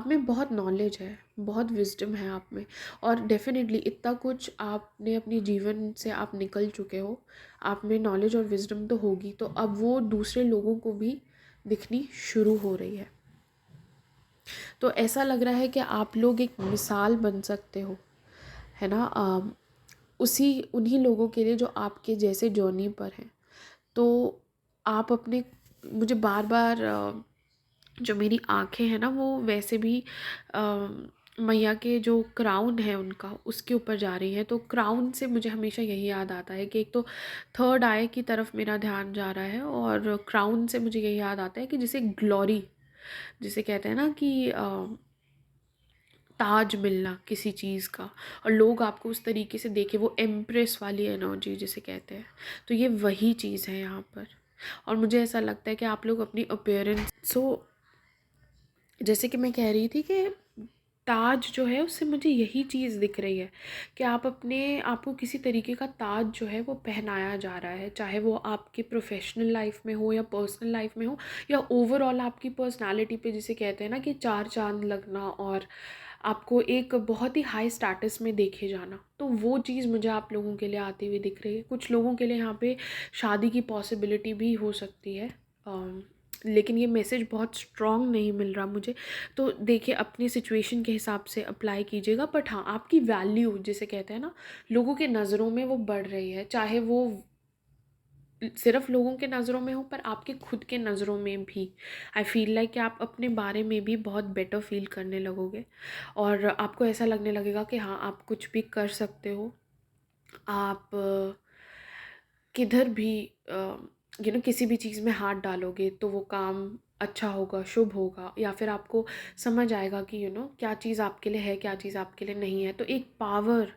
में बहुत नॉलेज है, बहुत विज़डम है आप में, और डेफ़िनेटली इतना कुछ आपने अपने जीवन से आप निकल चुके हो, आप में नॉलेज और विज़डम तो होगी, तो अब वो दूसरे लोगों को भी दिखनी शुरू हो रही है। तो ऐसा लग रहा है कि आप लोग एक मिसाल बन सकते हो, है ना, उसी उन्हीं लोगों के लिए जो आपके जैसे जर्नी पर हैं। तो आप अपने, मुझे बार बार जो मेरी आँखें हैं ना वो वैसे भी मैया के जो क्राउन है उनका, उसके ऊपर जा रही है। तो क्राउन से मुझे हमेशा यही याद आता है कि एक तो थर्ड आई की तरफ मेरा ध्यान जा रहा है, और क्राउन से मुझे यही याद आता है कि जैसे ग्लोरी, जिसे कहते हैं ना कि ताज मिलना किसी चीज़ का, और लोग आपको उस तरीके से देखे, वो एम्प्रेस वाली एनर्जी जिसे कहते हैं, तो ये वही चीज़ है यहाँ पर। और मुझे ऐसा लगता है कि आप लोग अपनी अपीयरेंस, जैसे कि मैं कह रही थी कि ताज जो है उससे मुझे यही चीज़ दिख रही है कि आप अपने आपको किसी तरीके का ताज जो है वो पहनाया जा रहा है, चाहे वो आपके प्रोफेशनल लाइफ में हो या पर्सनल लाइफ में हो, या ओवरऑल आपकी पर्सनालिटी पे, जिसे कहते हैं ना कि चार चांद लगना, और आपको एक बहुत ही हाई स्टेटस में देखे जाना। तो वो चीज़ मुझे आप लोगों के लिए आती हुई दिख रही है। कुछ लोगों के लिए यहाँ पे शादी की पॉसिबिलिटी भी हो सकती है, लेकिन ये मैसेज बहुत स्ट्रॉन्ग नहीं मिल रहा मुझे। तो देखिए अपनी सिचुएशन के हिसाब से अप्लाई कीजिएगा, बट हाँ आपकी वैल्यू जिसे कहते हैं ना लोगों के नज़रों में वो बढ़ रही है, चाहे वो सिर्फ लोगों के नज़रों में हो पर आपके खुद के नज़रों में भी। आई फील लाइक कि आप अपने बारे में भी बहुत बेटर फील करने लगोगे, और आपको ऐसा लगने लगेगा कि हाँ आप कुछ भी कर सकते हो। आप किधर भी किसी भी चीज़ में हाथ डालोगे तो वो काम अच्छा होगा, शुभ होगा, या फिर आपको समझ आएगा कि क्या चीज़ आपके लिए है, क्या चीज़ आपके लिए नहीं है। तो एक पावर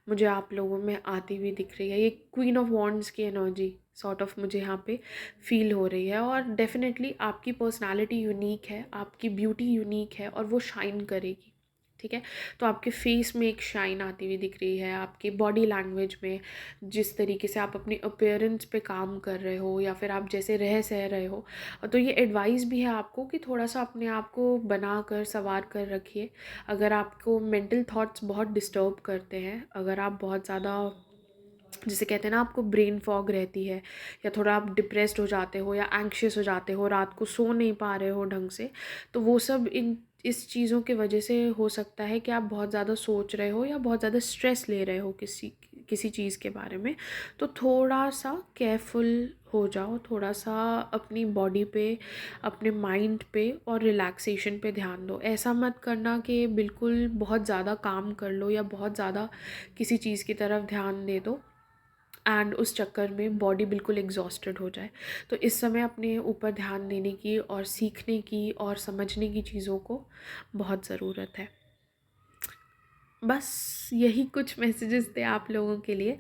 मुझे आप लोगों में आती हुई दिख रही है, ये क्वीन ऑफ वॉन्ड्स की एनर्जी सॉर्ट ऑफ मुझे यहाँ पे फील हो रही है। और डेफिनेटली आपकी पर्सनालिटी यूनिक है, आपकी ब्यूटी यूनिक है, और वो शाइन करेगी, ठीक है। तो आपके फेस में एक शाइन आती हुई दिख रही है, आपके बॉडी लैंग्वेज में, जिस तरीके से आप अपनी अपीयरेंस पे काम कर रहे हो, या फिर आप जैसे रह सह रहे हो। तो ये एडवाइस भी है आपको कि थोड़ा सा अपने आप को बना कर संवार कर रखिए। अगर आपको मेंटल थॉट्स बहुत डिस्टर्ब करते हैं, अगर आप बहुत ज़्यादा, जिसे कहते हैं ना, आपको ब्रेन फॉग रहती है, या थोड़ा आप डिप्रेस्ड हो जाते हो या एंग्शियस हो जाते हो, रात को सो नहीं पा रहे हो ढंग से, तो वो सब इस चीज़ों की वजह से हो सकता है कि आप बहुत ज़्यादा सोच रहे हो या बहुत ज़्यादा स्ट्रेस ले रहे हो किसी किसी चीज़ के बारे में। तो थोड़ा सा केयरफुल हो जाओ, थोड़ा सा अपनी बॉडी पे, अपने माइंड पे और रिलैक्सेशन पे ध्यान दो। ऐसा मत करना कि बिल्कुल बहुत ज़्यादा काम कर लो या बहुत ज़्यादा किसी चीज़ की तरफ ध्यान दे दो एंड उस चक्कर में बॉडी बिल्कुल एग्जॉस्टेड हो जाए। तो इस समय अपने ऊपर ध्यान देने की और सीखने की और समझने की चीज़ों को बहुत ज़रूरत है। बस यही कुछ मैसेजेस थे आप लोगों के लिए।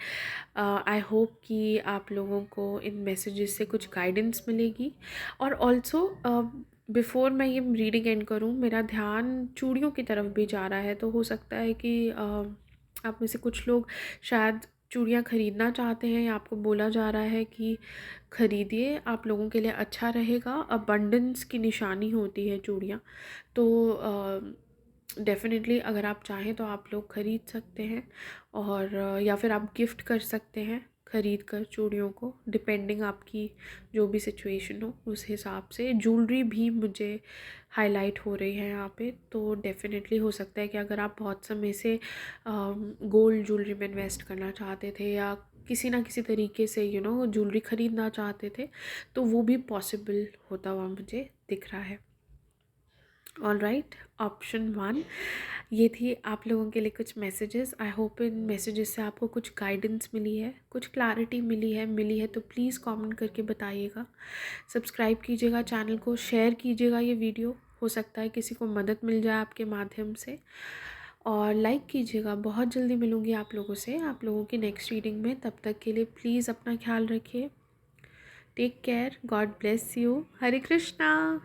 आई होप कि आप लोगों को इन मैसेजेस से कुछ गाइडेंस मिलेगी। और ऑल्सो बिफ़ोर मैं ये रीडिंग एंड करूँ, मेरा ध्यान चूड़ियों की तरफ भी जा रहा है। तो हो सकता है कि आप में से कुछ लोग शायद चूड़ियाँ ख़रीदना चाहते हैं, या आपको बोला जा रहा है कि ख़रीदिए, आप लोगों के लिए अच्छा रहेगा। अबंडेंस की निशानी होती है चूड़ियाँ, तो डेफ़िनेटली अगर आप चाहें तो आप लोग ख़रीद सकते हैं, और या फिर आप गिफ्ट कर सकते हैं ख़रीद कर चूड़ियों को, डिपेंडिंग आपकी जो भी सिचुएशन हो उस हिसाब से। ज्वेलरी भी मुझे हाईलाइट हो रही है यहाँ पे, तो डेफ़िनेटली हो सकता है कि अगर आप बहुत समय से गोल्ड ज्वेलरी में इन्वेस्ट करना चाहते थे, या किसी ना किसी तरीके से ज्वेलरी ख़रीदना चाहते थे, तो वो भी पॉसिबल होता हुआ मुझे दिख रहा है। ऑल राइट, ऑप्शन 1 ये थी आप लोगों के लिए कुछ messages. I hope in messages से आपको कुछ गाइडेंस मिली है, कुछ क्लैरिटी मिली है तो प्लीज़ कमेंट करके बताइएगा। सब्सक्राइब कीजिएगा चैनल को, शेयर कीजिएगा ये वीडियो, हो सकता है किसी को मदद मिल जाए आपके माध्यम से, और लाइक कीजिएगा। बहुत जल्दी मिलूँगी आप लोगों से, आप लोगों की नेक्स्ट रीडिंग में। तब तक के लिए प्लीज़ अपना ख्याल रखिए। Take care, God bless you. Hare Krishna.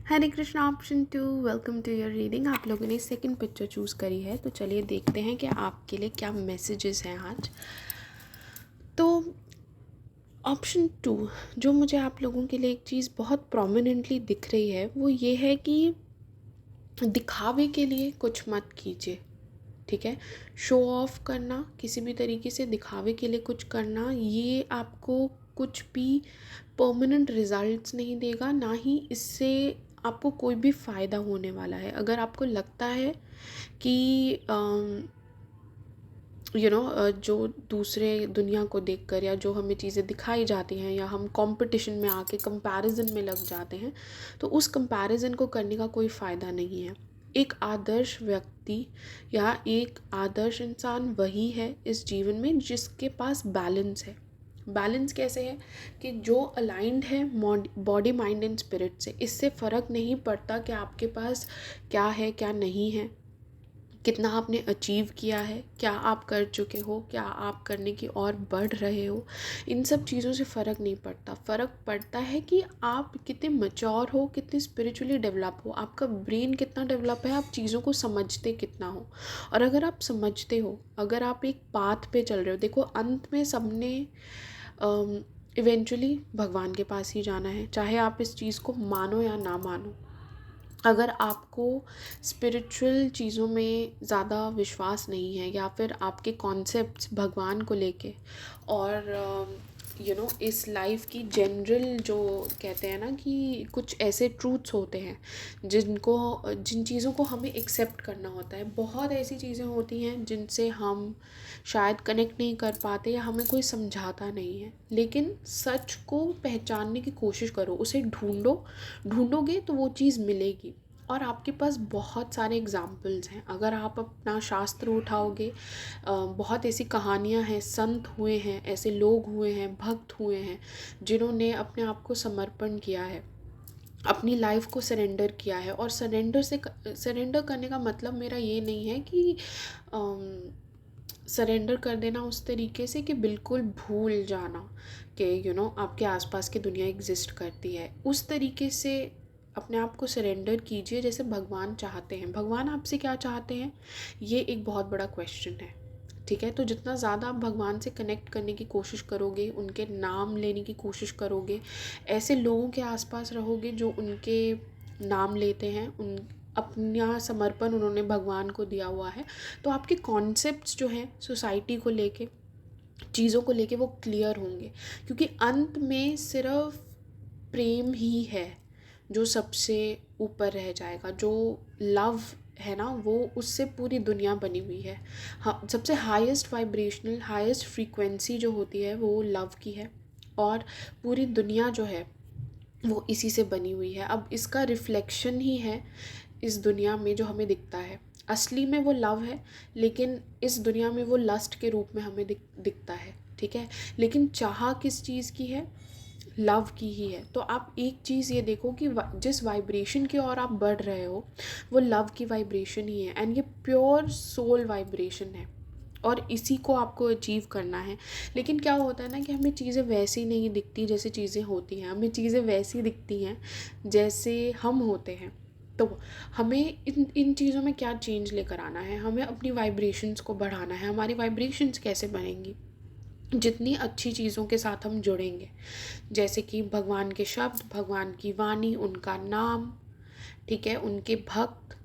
Hare Krishna option 2, welcome to your reading. आप लोगों ने सेकंड पिक्चर चूज़ करी है, तो चलिए देखते हैं कि आपके लिए क्या मैसेजेस हैं आज। तो ऑप्शन 2, जो मुझे आप लोगों के लिए एक चीज़ बहुत प्रोमिनेंटली दिख रही है वो ये है कि दिखावे के लिए कुछ मत कीजिए, ठीक है। शो ऑफ करना, किसी भी तरीके से दिखावे के लिए कुछ करना, ये आपको कुछ भी परमानेंट रिजल्ट्स नहीं देगा, ना ही इससे आपको कोई भी फ़ायदा होने वाला है। अगर आपको लगता है कि जो दूसरे दुनिया को देखकर या जो हमें चीज़ें दिखाई जाती हैं, या हम कंपटीशन में आके कंपैरिजन में लग जाते हैं, तो उस कंपैरिजन को करने का कोई फ़ायदा नहीं है। एक आदर्श व्यक्ति या एक आदर्श इंसान वही है इस जीवन में जिसके पास बैलेंस है। बैलेंस कैसे है कि जो अलाइंड है बॉडी माइंड एंड स्पिरिट से। इससे फ़र्क नहीं पड़ता कि आपके पास क्या है क्या नहीं है, कितना आपने अचीव किया है, क्या आप कर चुके हो, क्या आप करने की और बढ़ रहे हो। इन सब चीज़ों से फ़र्क नहीं पड़ता। फ़र्क पड़ता है कि आप कितने मैच्योर हो, कितने स्पिरिचुअली डेवलप हो, आपका ब्रेन कितना डेवलप है, आप चीज़ों को समझते कितना हो। और अगर आप समझते हो, अगर आप एक पाथ पे चल रहे हो, देखो अंत में सबने इवेंचुअली भगवान के पास ही जाना है, चाहे आप इस चीज़ को मानो या ना मानो। अगर आपको स्पिरिचुअल चीज़ों में ज़्यादा विश्वास नहीं है, या फिर आपके कॉन्सेप्ट्स भगवान को लेके और इस लाइफ की जनरल जो कहते हैं ना कि कुछ ऐसे ट्रूथ्स होते हैं जिन चीज़ों को हमें एक्सेप्ट करना होता है। बहुत ऐसी चीज़ें होती हैं जिनसे हम शायद कनेक्ट नहीं कर पाते या हमें कोई समझाता नहीं है, लेकिन सच को पहचानने की कोशिश करो, उसे ढूंढोगे तो वो चीज़ मिलेगी। और आपके पास बहुत सारे एग्जाम्पल्स हैं। अगर आप अपना शास्त्र उठाओगे, बहुत ऐसी कहानियाँ हैं, संत हुए हैं, ऐसे लोग हुए हैं, भक्त हुए हैं जिन्होंने अपने आप को समर्पण किया है, अपनी लाइफ को सरेंडर किया है। और सरेंडर करने का मतलब मेरा ये नहीं है कि सरेंडर कर देना उस तरीके से कि बिल्कुल भूल जाना कि आपके आसपास की दुनिया एग्जिस्ट करती है। उस तरीके से अपने आप को सरेंडर कीजिए जैसे भगवान चाहते हैं। भगवान आपसे क्या चाहते हैं, ये एक बहुत बड़ा क्वेश्चन है, ठीक है। तो जितना ज़्यादा आप भगवान से कनेक्ट करने की कोशिश करोगे, उनके नाम लेने की कोशिश करोगे, ऐसे लोगों के आसपास रहोगे जो उनके नाम लेते हैं, उन अपना समर्पण उन्होंने भगवान को दिया हुआ है, तो आपके कॉन्सेप्ट्स जो हैं सोसाइटी को लेके, चीज़ों को लेके, वो क्लियर होंगे। क्योंकि अंत में सिर्फ प्रेम ही है जो सबसे ऊपर रह जाएगा। जो लव है ना, वो उससे पूरी दुनिया बनी हुई है। हाँ, सबसे हाईएस्ट वाइब्रेशनल, हाईएस्ट फ्रीक्वेंसी जो होती है वो लव की है, और पूरी दुनिया जो है वो इसी से बनी हुई है। अब इसका रिफ्लेक्शन ही है इस दुनिया में जो हमें दिखता है। असली में वो लव है, लेकिन इस दुनिया में वो लस्ट के रूप में हमें दिखता है, ठीक है। लेकिन चाह किस चीज़ की है, लव की ही है। तो आप एक चीज़ ये देखो कि जिस वाइब्रेशन की ओर आप बढ़ रहे हो वो लव की वाइब्रेशन ही है, एंड ये प्योर सोल वाइब्रेशन है, और इसी को आपको अचीव करना है। लेकिन क्या होता है ना कि हमें चीज़ें वैसी नहीं दिखती जैसे चीज़ें होती हैं, हमें चीज़ें वैसी दिखती हैं जैसे हम होते हैं। तो हमें इन चीज़ों में क्या चेंज लेकर आना है, हमें अपनी वाइब्रेशंस को बढ़ाना है। हमारी वाइब्रेशंस कैसे बढ़ेंगी, जितनी अच्छी चीज़ों के साथ हम जुड़ेंगे, जैसे कि भगवान के शब्द, भगवान की वाणी, उनका नाम, ठीक है, उनके भक्त,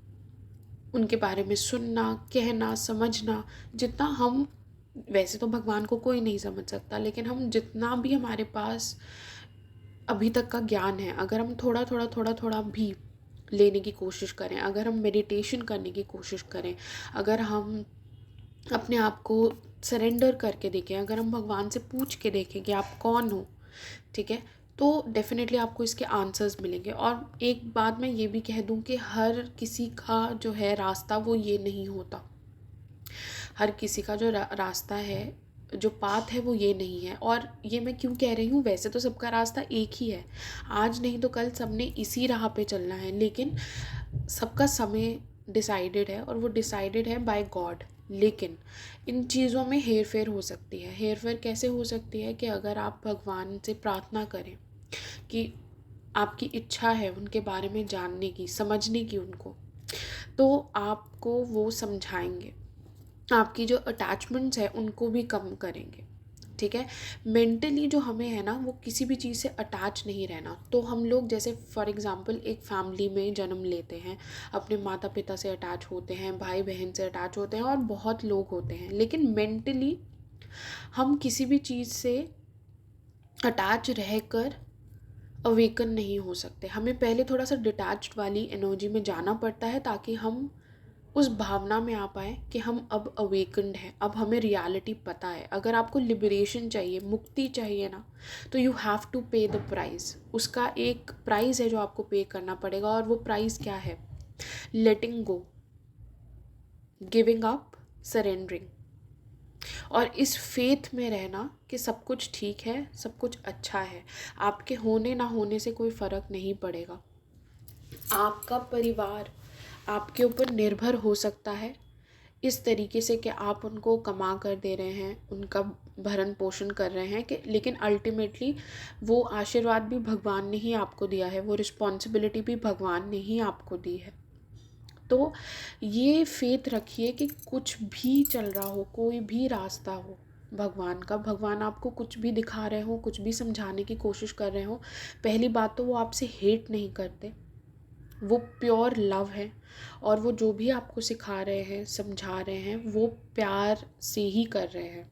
उनके बारे में सुनना, कहना, समझना। जितना हम, वैसे तो भगवान को कोई नहीं समझ सकता, लेकिन हम जितना भी हमारे पास अभी तक का ज्ञान है, अगर हम थोड़ा भी लेने की कोशिश करें, अगर हम मेडिटेशन करने की कोशिश करें, अगर हम अपने आप को सरेंडर करके देखें, अगर हम भगवान से पूछ के देखें कि आप कौन हो, ठीक है, तो डेफ़िनेटली आपको इसके आंसर्स मिलेंगे। और एक बात मैं ये भी कह दूँ कि हर किसी का जो है रास्ता वो ये नहीं होता। हर किसी का जो रास्ता है, जो पाथ है वो ये नहीं है। और ये मैं क्यों कह रही हूँ, वैसे तो सबका रास्ता एक ही है, आज नहीं तो कल सबने इसी राह पे चलना है, लेकिन सबका समय डिसाइडेड है और वो डिसाइडेड है बाय गॉड। लेकिन इन चीज़ों में हेर फेर हो सकती है। हेर फेर कैसे हो सकती है कि अगर आप भगवान से प्रार्थना करें कि आपकी इच्छा है उनके बारे में जानने की, समझने की उनको, तो आपको वो समझाएंगे, आपकी जो अटैचमेंट्स है उनको भी कम करेंगे। ठीक है, मेंटली जो हमें है ना, वो किसी भी चीज़ से अटैच नहीं रहना। तो हम लोग जैसे फॉर एग्जांपल एक फैमिली में जन्म लेते हैं, अपने माता पिता से अटैच होते हैं, भाई बहन से अटैच होते हैं और बहुत लोग होते हैं, लेकिन मेंटली हम किसी भी चीज़ से अटैच रहकर अवेकन नहीं हो सकते। हमें पहले थोड़ा सा डिटैच्ड वाली एनर्जी में जाना पड़ता है ताकि हम उस भावना में आ पाए कि हम अब अवेकन्ड हैं, अब हमें रियलिटी पता है। अगर आपको लिबरेशन चाहिए, मुक्ति चाहिए ना, तो यू हैव टू पे द प्राइस। उसका एक प्राइस है जो आपको पे करना पड़ेगा, और वो प्राइस क्या है? लेटिंग गो, गिविंग अप, सरेंडरिंग, और इस फेथ में रहना कि सब कुछ ठीक है, सब कुछ अच्छा है। आपके होने ना होने से कोई फ़र्क नहीं पड़ेगा। आपका परिवार आपके ऊपर निर्भर हो सकता है इस तरीके से कि आप उनको कमा कर दे रहे हैं, उनका भरण पोषण कर रहे हैं, कि लेकिन अल्टीमेटली वो आशीर्वाद भी भगवान ने ही आपको दिया है, वो रिस्पॉन्सिबिलिटी भी भगवान ने ही आपको दी है। तो ये फेथ रखिए कि कुछ भी चल रहा हो, कोई भी रास्ता हो भगवान का, भगवान आपको कुछ भी दिखा रहे हो, कुछ भी समझाने की कोशिश कर रहे हो, पहली बात तो वो आपसे हेट नहीं करते, वो प्योर लव है। और वो जो भी आपको सिखा रहे हैं, समझा रहे हैं, वो प्यार से ही कर रहे हैं।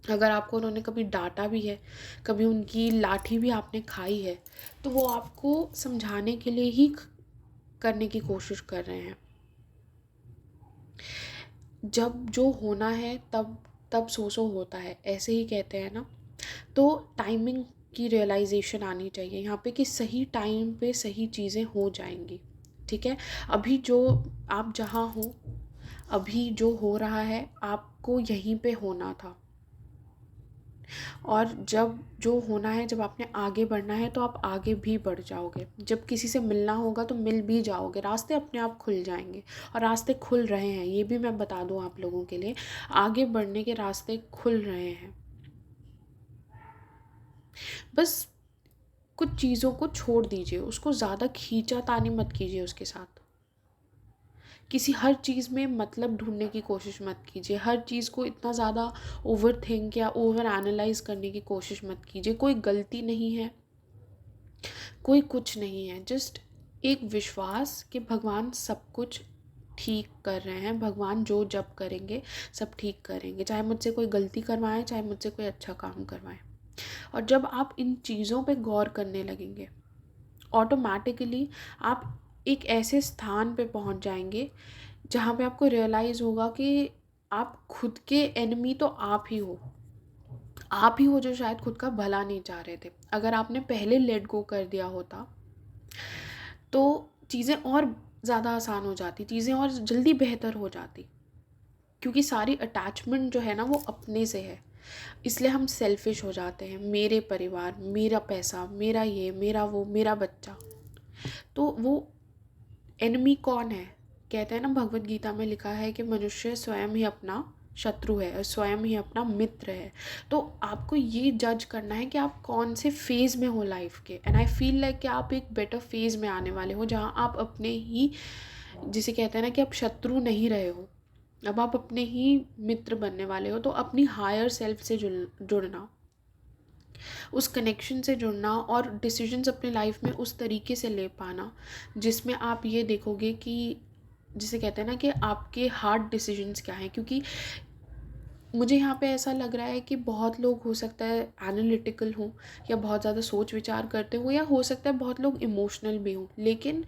अगर आपको उन्होंने कभी डांटा भी है, कभी उनकी लाठी भी आपने खाई है, तो वो आपको समझाने के लिए ही करने की कोशिश कर रहे हैं। जब जो होना है तब तब सो होता है, ऐसे ही कहते हैं ना। तो टाइमिंग की रियलाइजेशन आनी चाहिए यहाँ पे कि सही टाइम पे सही चीज़ें हो जाएंगी। ठीक है, अभी जो आप जहाँ हो, अभी जो हो रहा है, आपको यहीं पे होना था। और जब जो होना है, जब आपने आगे बढ़ना है तो आप आगे भी बढ़ जाओगे। जब किसी से मिलना होगा तो मिल भी जाओगे, रास्ते अपने आप खुल जाएंगे। और रास्ते खुल रहे हैं, ये भी मैं बता दूं आप लोगों के लिए, आगे बढ़ने के रास्ते खुल रहे हैं। बस कुछ चीज़ों को छोड़ दीजिए, उसको ज़्यादा खींचातानी मत कीजिए उसके साथ। किसी हर चीज़ में मतलब ढूंढने की कोशिश मत कीजिए, हर चीज़ को इतना ज़्यादा ओवर थिंक या ओवर एनालाइज करने की कोशिश मत कीजिए। कोई गलती नहीं है, कोई कुछ नहीं है, जस्ट एक विश्वास कि भगवान सब कुछ ठीक कर रहे हैं। भगवान जो जब करेंगे सब ठीक करेंगे, चाहे मुझसे कोई गलती करवाएं, चाहे मुझसे कोई अच्छा काम करवाएं। और जब आप इन चीज़ों पे गौर करने लगेंगे, ऑटोमेटिकली आप एक ऐसे स्थान पे पहुंच जाएंगे जहाँ पे आपको रियलाइज़ होगा कि आप खुद के एनिमी तो आप ही हो। आप ही हो जो शायद खुद का भला नहीं चाह रहे थे। अगर आपने पहले लेट गो कर दिया होता तो चीज़ें और ज़्यादा आसान हो जाती, चीज़ें और जल्दी बेहतर हो जाती। क्योंकि सारी अटैचमेंट जो है ना वो अपने से है, इसलिए हम सेल्फिश हो जाते हैं। मेरे परिवार, मेरा पैसा, मेरा ये, मेरा वो, मेरा बच्चा। तो वो एनिमी कौन है? कहते हैं ना, भगवत गीता में लिखा है कि मनुष्य स्वयं ही अपना शत्रु है और स्वयं ही अपना मित्र है। तो आपको ये जज करना है कि आप कौन से फेज़ में हो लाइफ के। एंड आई फील लाइक कि आप एक बेटर फेज़ में आने वाले हो, जहाँ आप अपने ही, जिसे कहते हैं ना कि आप शत्रु नहीं रहे हो, अब आप अपने ही मित्र बनने वाले हो। तो अपनी हायर सेल्फ से जुड़ना, उस कनेक्शन से जुड़ना, और डिसीजंस अपने लाइफ में उस तरीके से ले पाना जिसमें आप ये देखोगे कि, जिसे कहते हैं ना कि आपके हार्ड डिसीजंस क्या हैं। क्योंकि मुझे यहाँ पे ऐसा लग रहा है कि बहुत लोग हो सकता है एनालिटिकल हों या बहुत ज़्यादा सोच विचार करते हो, या हो सकता है बहुत लोग इमोशनल भी हों, लेकिन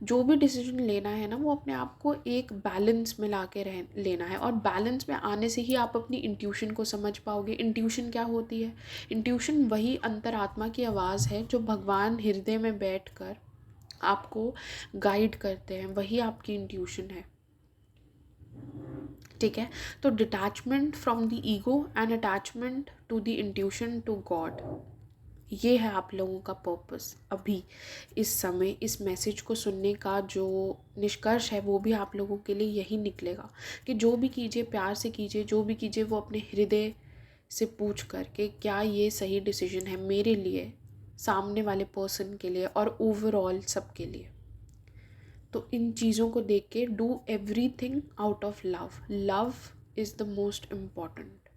जो भी डिसीजन लेना है ना वो अपने आप को एक बैलेंस में ला के रह लेना है। और बैलेंस में आने से ही आप अपनी इंट्यूशन को समझ पाओगे। इंट्यूशन क्या होती है? इंट्यूशन वही अंतरात्मा की आवाज़ है जो भगवान हृदय में बैठ कर आपको गाइड करते हैं, वही आपकी इंट्यूशन है। ठीक है, तो detachment from the ego and attachment to the intuition to God, ये है आप लोगों का पर्पस। अभी इस समय इस मैसेज को सुनने का जो निष्कर्ष है वो भी आप लोगों के लिए यही निकलेगा कि जो भी कीजिए प्यार से कीजिए, जो भी कीजिए वो अपने हृदय से पूछ कर के क्या ये सही डिसीजन है मेरे लिए, सामने वाले पर्सन के लिए और ओवरऑल सब के लिए। तो इन चीज़ों को देख के do everything out of love. Love is the most important.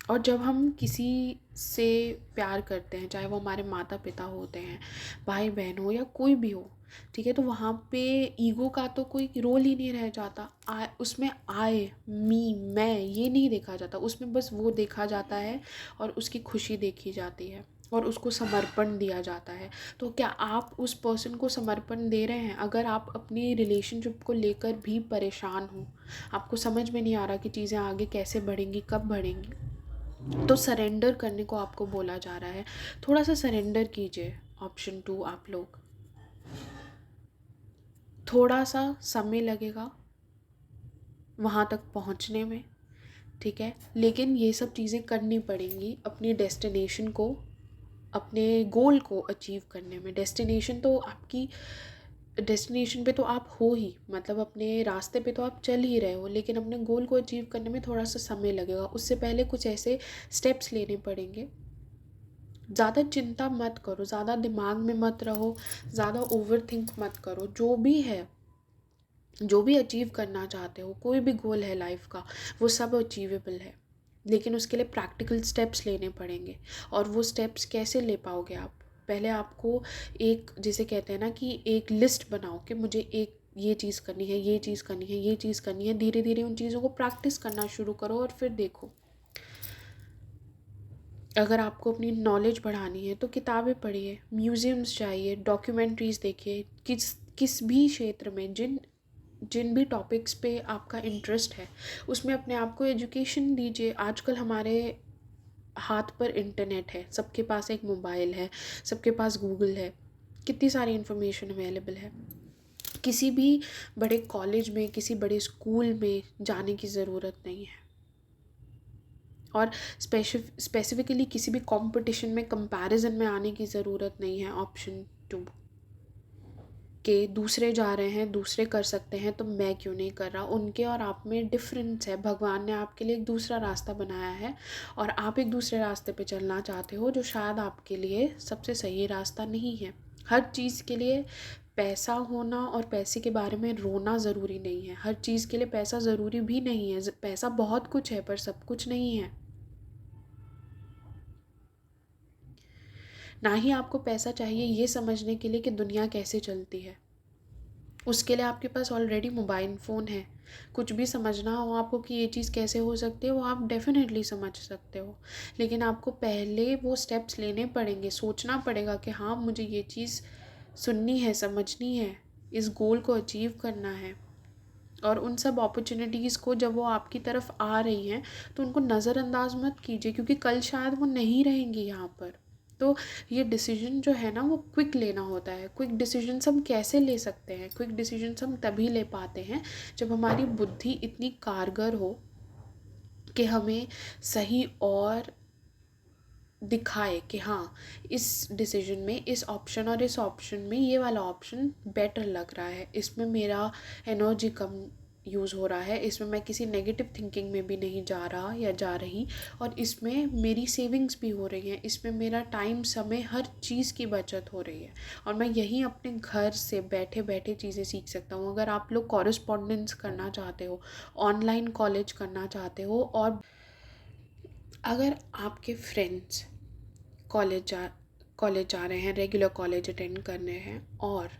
और जब हम किसी से प्यार करते हैं, चाहे वो हमारे माता पिता होते हैं, भाई बहन हो या कोई भी हो, ठीक है, तो वहाँ पे ईगो का तो कोई रोल ही नहीं रह जाता। उसमें मैं ये नहीं देखा जाता, उसमें बस वो देखा जाता है और उसकी खुशी देखी जाती है और उसको समर्पण दिया जाता है। तो क्या आप उस पर्सन को समर्पण दे रहे हैं? अगर आप अपनी रिलेशनशिप को लेकर भी परेशान हो, आपको समझ में नहीं आ रहा कि चीज़ें आगे कैसे बढ़ेंगी, कब बढ़ेंगी, तो सरेंडर करने को आपको बोला जा रहा है। थोड़ा सा सरेंडर कीजिए। ऑप्शन 2 आप लोग, थोड़ा सा समय लगेगा वहाँ तक पहुँचने में, ठीक है, लेकिन ये सब चीज़ें करनी पड़ेंगी अपनी डेस्टिनेशन को, अपने गोल को अचीव करने में। डेस्टिनेशन पे तो आप हो ही, मतलब अपने रास्ते पे तो आप चल ही रहे हो, लेकिन अपने गोल को अचीव करने में थोड़ा सा समय लगेगा। उससे पहले कुछ ऐसे स्टेप्स लेने पड़ेंगे। ज़्यादा चिंता मत करो, ज़्यादा दिमाग में मत रहो, ज़्यादा ओवर थिंक मत करो। जो भी है, जो भी अचीव करना चाहते हो, कोई भी गोल है लाइफ का, वो सब अचीवेबल है, लेकिन उसके लिए प्रैक्टिकल स्टेप्स लेने पड़ेंगे। और वो स्टेप्स कैसे ले पाओगे आप? पहले आपको एक, जिसे कहते हैं ना कि एक लिस्ट बनाओ कि मुझे एक ये चीज़ करनी है, ये चीज़ करनी है, ये चीज़ करनी है। धीरे धीरे उन चीज़ों को प्रैक्टिस करना शुरू करो और फिर देखो। अगर आपको अपनी नॉलेज बढ़ानी है तो किताबें पढ़िए, म्यूज़ियम्स जाइए, डॉक्यूमेंट्रीज़ देखिए। किस भी क्षेत्र में जिन जिन भी टॉपिक्स पे आपका इंटरेस्ट है उसमें अपने आप को एजुकेशन दीजिए। आजकल हमारे हाथ पर इंटरनेट है, सबके पास एक मोबाइल है, सबके पास गूगल है, कितनी सारी इन्फॉर्मेशन अवेलेबल है। किसी भी बड़े कॉलेज में, किसी बड़े स्कूल में जाने की ज़रूरत नहीं है। और स्पेसिफिकली किसी भी कंपटीशन में, कंपैरिजन में आने की ज़रूरत नहीं है। ऑप्शन 2 के दूसरे जा रहे हैं, दूसरे कर सकते हैं तो मैं क्यों नहीं कर रहा। उनके और आप में डिफरेंस है। भगवान ने आपके लिए एक दूसरा रास्ता बनाया है और आप एक दूसरे रास्ते पे चलना चाहते हो जो शायद आपके लिए सबसे सही रास्ता नहीं है। हर चीज़ के लिए पैसा होना और पैसे के बारे में रोना ज़रूरी नहीं है। हर चीज़ के लिए पैसा ज़रूरी भी नहीं है। पैसा बहुत कुछ है पर सब कुछ नहीं है। ना ही आपको पैसा चाहिए ये समझने के लिए कि दुनिया कैसे चलती है। उसके लिए आपके पास ऑलरेडी मोबाइल फ़ोन है। कुछ भी समझना हो आपको कि ये चीज़ कैसे हो सकती है, वो आप डेफ़िनेटली समझ सकते हो। लेकिन आपको पहले वो स्टेप्स लेने पड़ेंगे, सोचना पड़ेगा कि हाँ, मुझे ये चीज़ सुननी है, समझनी है, इस गोल को अचीव करना है। और उन सब अपॉर्चुनिटीज़ को जब वो आपकी तरफ आ रही हैं तो उनको नज़रअंदाज मत कीजिए, क्योंकि कल शायद वो नहीं रहेंगी यहाँ पर। तो ये डिसीजन जो है ना वो क्विक लेना होता है। क्विक डिसीजंस हम कैसे ले सकते हैं? क्विक डिसीजंस हम तभी ले पाते हैं जब हमारी बुद्धि इतनी कारगर हो कि हमें सही और दिखाए कि हाँ, इस डिसीजन में, इस ऑप्शन और इस ऑप्शन में ये वाला ऑप्शन बेटर लग रहा है, इसमें मेरा एनर्जी कम यूज़ हो रहा है, इसमें मैं किसी नेगेटिव थिंकिंग में भी नहीं जा रहा या जा रही, और इसमें मेरी सेविंग्स भी हो रही हैं, इसमें मेरा टाइम, समय, हर चीज़ की बचत हो रही है और मैं यहीं अपने घर से बैठे बैठे चीज़ें सीख सकता हूँ। अगर आप लोग कॉरेस्पॉन्डेंस करना चाहते हो, ऑनलाइन कॉलेज करना चाहते हो, और अगर आपके फ्रेंड्स कॉलेज जा कॉलेज जा रहे हैं, रेगुलर कॉलेज अटेंड कर रहे हैं और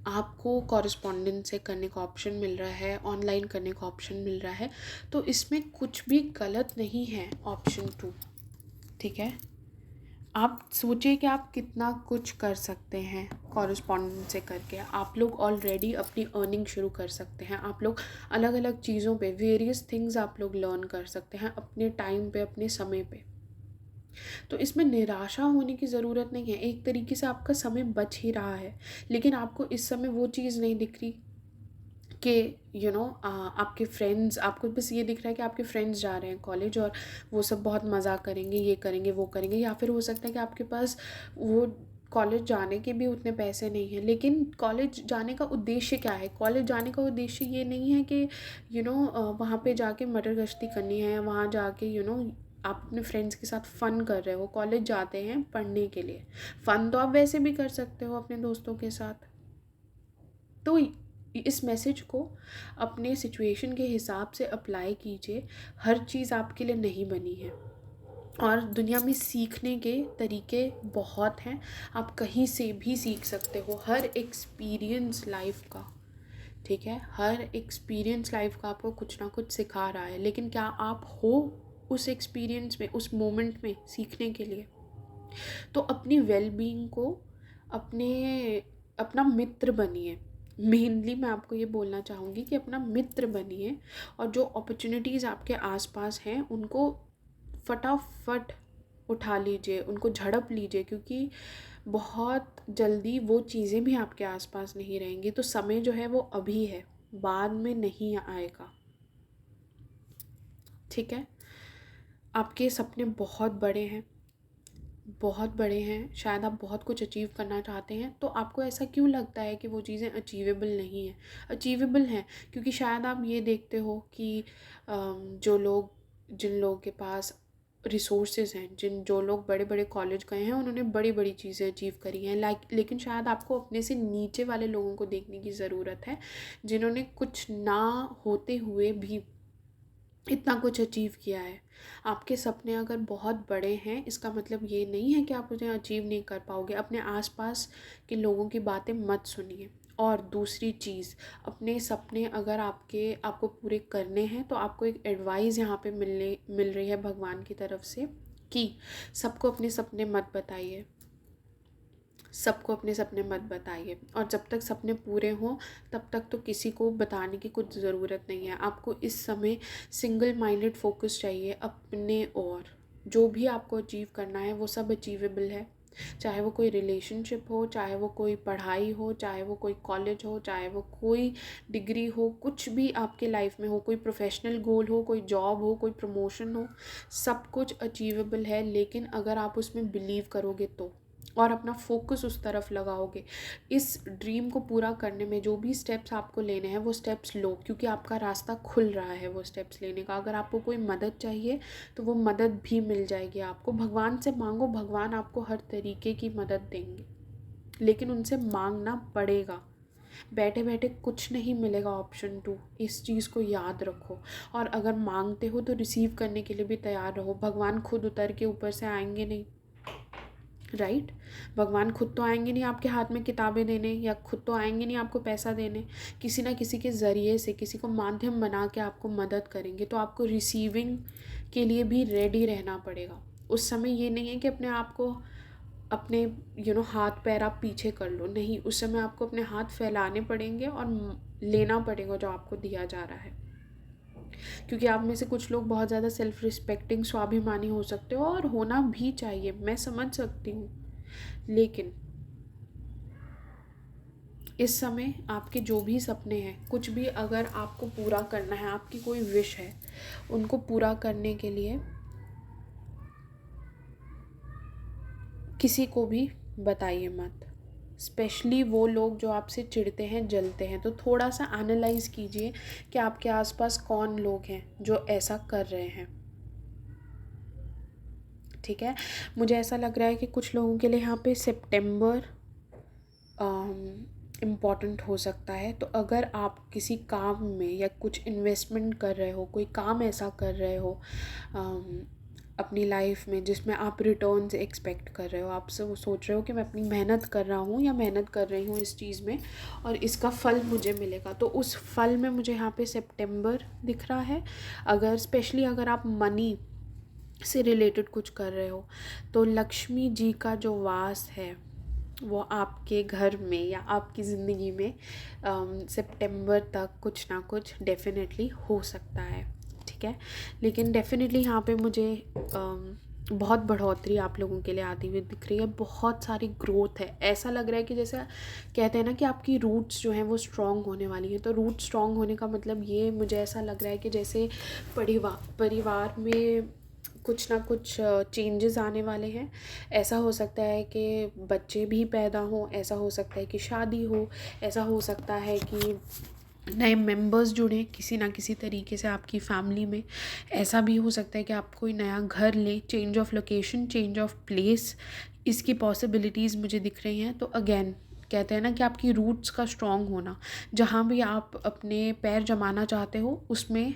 आपको कॉरेस्पॉन्डेंस से करने का ऑप्शन मिल रहा है, ऑनलाइन करने का ऑप्शन मिल रहा है, तो इसमें कुछ भी गलत नहीं है ऑप्शन 2। ठीक है, आप सोचिए कि आप कितना कुछ कर सकते हैं कॉरेस्पॉन्डेंस से करके। आप लोग ऑलरेडी अपनी अर्निंग शुरू कर सकते हैं, आप लोग अलग अलग चीज़ों पे वेरियस थिंग्स आप लोग लर्न कर सकते हैं अपने टाइम पे, अपने समय पे। तो इसमें निराशा होने की ज़रूरत नहीं है, एक तरीके से आपका समय बच ही रहा है, लेकिन आपको इस समय वो चीज़ नहीं दिख रही कि आपके फ्रेंड्स, आपको बस ये दिख रहा है कि आपके फ्रेंड्स जा रहे हैं कॉलेज और वो सब बहुत मज़ा करेंगे, ये करेंगे वो करेंगे, या फिर हो सकता है कि आपके पास वो कॉलेज जाने के भी उतने पैसे नहीं हैं। लेकिन कॉलेज जाने का उद्देश्य क्या है? कॉलेज जाने का उद्देश्य ये नहीं है कि वहाँ पे जाके मटर गश्ती करनी है, वहाँ जाके आप अपने फ्रेंड्स के साथ फ़न कर रहे हो। कॉलेज जाते हैं पढ़ने के लिए, फ़न तो आप वैसे भी कर सकते हो अपने दोस्तों के साथ। तो इस मैसेज को अपने सिचुएशन के हिसाब से अप्लाई कीजिए। हर चीज़ आपके लिए नहीं बनी है, और दुनिया में सीखने के तरीके बहुत हैं, आप कहीं से भी सीख सकते हो। हर एक्सपीरियंस लाइफ का, ठीक है, हर एक्सपीरियंस लाइफ का आपको कुछ ना कुछ सिखा रहा है, लेकिन क्या आप हो उस एक्सपीरियंस में, उस मोमेंट में सीखने के लिए? तो अपनी वेलबींग को अपना मित्र बनिए। मेनली मैं आपको ये बोलना चाहूँगी कि अपना मित्र बनिए, और जो अपॉर्चुनिटीज़ आपके आसपास हैं उनको फटाफट उठा लीजिए, उनको झड़प लीजिए, क्योंकि बहुत जल्दी वो चीज़ें भी आपके आसपास नहीं रहेंगी। तो समय जो है वो अभी है, बाद में नहीं आएगा। ठीक है, आपके सपने बहुत बड़े हैं, बहुत बड़े हैं, शायद आप बहुत कुछ अचीव करना चाहते हैं। तो आपको ऐसा क्यों लगता है कि वो चीज़ें अचीवेबल नहीं हैं? अचीवेबल हैं, क्योंकि शायद आप ये देखते हो कि जिन लोगों के पास रिसोर्सेज हैं, जो लोग बड़े बड़े कॉलेज गए हैं, उन्होंने बड़ी बड़ी चीज़ें अचीव करी हैं। लेकिन शायद आपको अपने से नीचे वाले लोगों को देखने की ज़रूरत है, जिन्होंने कुछ ना होते हुए भी इतना कुछ अचीव किया है। आपके सपने अगर बहुत बड़े हैं, इसका मतलब ये नहीं है कि आप उन्हें अचीव नहीं कर पाओगे। अपने आसपास के लोगों की बातें मत सुनिए। और दूसरी चीज़, अपने सपने अगर आपको पूरे करने हैं, तो आपको एक एडवाइस यहाँ पे मिल रही है भगवान की तरफ से कि सबको अपने सपने मत बताइए, सबको अपने सपने मत बताइए। और जब तक सपने पूरे हों तब तक तो किसी को बताने की कुछ ज़रूरत नहीं है। आपको इस समय सिंगल माइंडेड फोकस चाहिए अपने, और जो भी आपको अचीव करना है वो सब अचीवेबल है। चाहे वो कोई रिलेशनशिप हो, चाहे वो कोई पढ़ाई हो, चाहे वो कोई कॉलेज हो, चाहे वो कोई डिग्री हो, कुछ भी आपके लाइफ में हो, कोई प्रोफेशनल गोल हो, कोई जॉब हो, कोई प्रमोशन हो, सब कुछ अचीवेबल है। लेकिन अगर आप उसमें बिलीव करोगे तो, और अपना फोकस उस तरफ लगाओगे। इस ड्रीम को पूरा करने में जो भी स्टेप्स आपको लेने हैं वो स्टेप्स लो, क्योंकि आपका रास्ता खुल रहा है वो स्टेप्स लेने का। अगर आपको कोई मदद चाहिए तो वो मदद भी मिल जाएगी आपको। भगवान से मांगो, भगवान आपको हर तरीके की मदद देंगे, लेकिन उनसे मांगना पड़ेगा। बैठे बैठे कुछ नहीं मिलेगा ऑप्शन 2, इस चीज़ को याद रखो। और अगर मांगते हो तो रिसीव करने के लिए भी तैयार रहो। भगवान खुद उतर के ऊपर से आएंगे नहीं, राइट? भगवान खुद तो आएंगे नहीं आपके हाथ में किताबें देने, या खुद तो आएंगे नहीं आपको पैसा देने। किसी ना किसी के ज़रिए से, किसी को माध्यम बना के आपको मदद करेंगे। तो आपको रिसीविंग के लिए भी रेडी रहना पड़ेगा। उस समय ये नहीं है कि अपने आप को अपने हाथ पैर आप पीछे कर लो, नहीं, उस समय आपको अपने हाथ फैलाने पड़ेंगे और लेना पड़ेगा जो आपको दिया जा रहा है। क्योंकि आप में से कुछ लोग बहुत ज़्यादा सेल्फ रिस्पेक्टिंग, स्वाभिमानी हो सकते हो, और होना भी चाहिए, मैं समझ सकती हूँ। लेकिन इस समय आपके जो भी सपने हैं, कुछ भी अगर आपको पूरा करना है, आपकी कोई विश है, उनको पूरा करने के लिए किसी को भी बताइए मत। स्पेशली वो लोग जो आपसे चिढ़ते हैं, जलते हैं। तो थोड़ा सा एनालाइज कीजिए कि आपके आसपास कौन लोग हैं जो ऐसा कर रहे हैं। ठीक है, मुझे ऐसा लग रहा है कि कुछ लोगों के लिए यहाँ पे सितंबर इम्पॉर्टेंट हो सकता है। तो अगर आप किसी काम में या कुछ इन्वेस्टमेंट कर रहे हो, कोई काम ऐसा कर रहे हो अपनी लाइफ में जिसमें आप रिटर्न्स एक्सपेक्ट कर रहे हो, आप सब सोच रहे हो कि मैं अपनी मेहनत कर रहा हूँ या मेहनत कर रही हूँ इस चीज़ में और इसका फल मुझे मिलेगा, तो उस फल में मुझे यहाँ पे सितंबर दिख रहा है। अगर स्पेशली अगर आप मनी से रिलेटेड कुछ कर रहे हो तो लक्ष्मी जी का जो वास है वो आपके घर में या आपकी ज़िंदगी में सितंबर तक कुछ ना कुछ डेफिनेटली हो सकता है, ठीक है। लेकिन डेफिनेटली यहाँ पे मुझे बहुत बढ़ोतरी आप लोगों के लिए आती हुई दिख रही है, बहुत सारी ग्रोथ है। ऐसा लग रहा है कि जैसे कहते हैं ना कि आपकी रूट्स जो हैं वो स्ट्रॉन्ग होने वाली हैं, तो रूट स्ट्रॉन्ग होने का मतलब ये मुझे ऐसा लग रहा है कि जैसे परिवार में कुछ ना कुछ चेंजेस आने वाले हैं। ऐसा हो सकता है कि बच्चे भी पैदा हों, ऐसा हो सकता है कि शादी हो, ऐसा हो सकता है कि नए मेंबर्स जुड़ें किसी ना किसी तरीके से आपकी फैमिली में। ऐसा भी हो सकता है कि आप कोई नया घर लें, change of location, change of place, इसकी पॉसिबिलिटीज़ मुझे दिख रही हैं। तो अगेन कहते हैं ना कि आपकी रूट्स का स्ट्रॉन्ग होना, जहाँ भी आप अपने पैर जमाना चाहते हो उसमें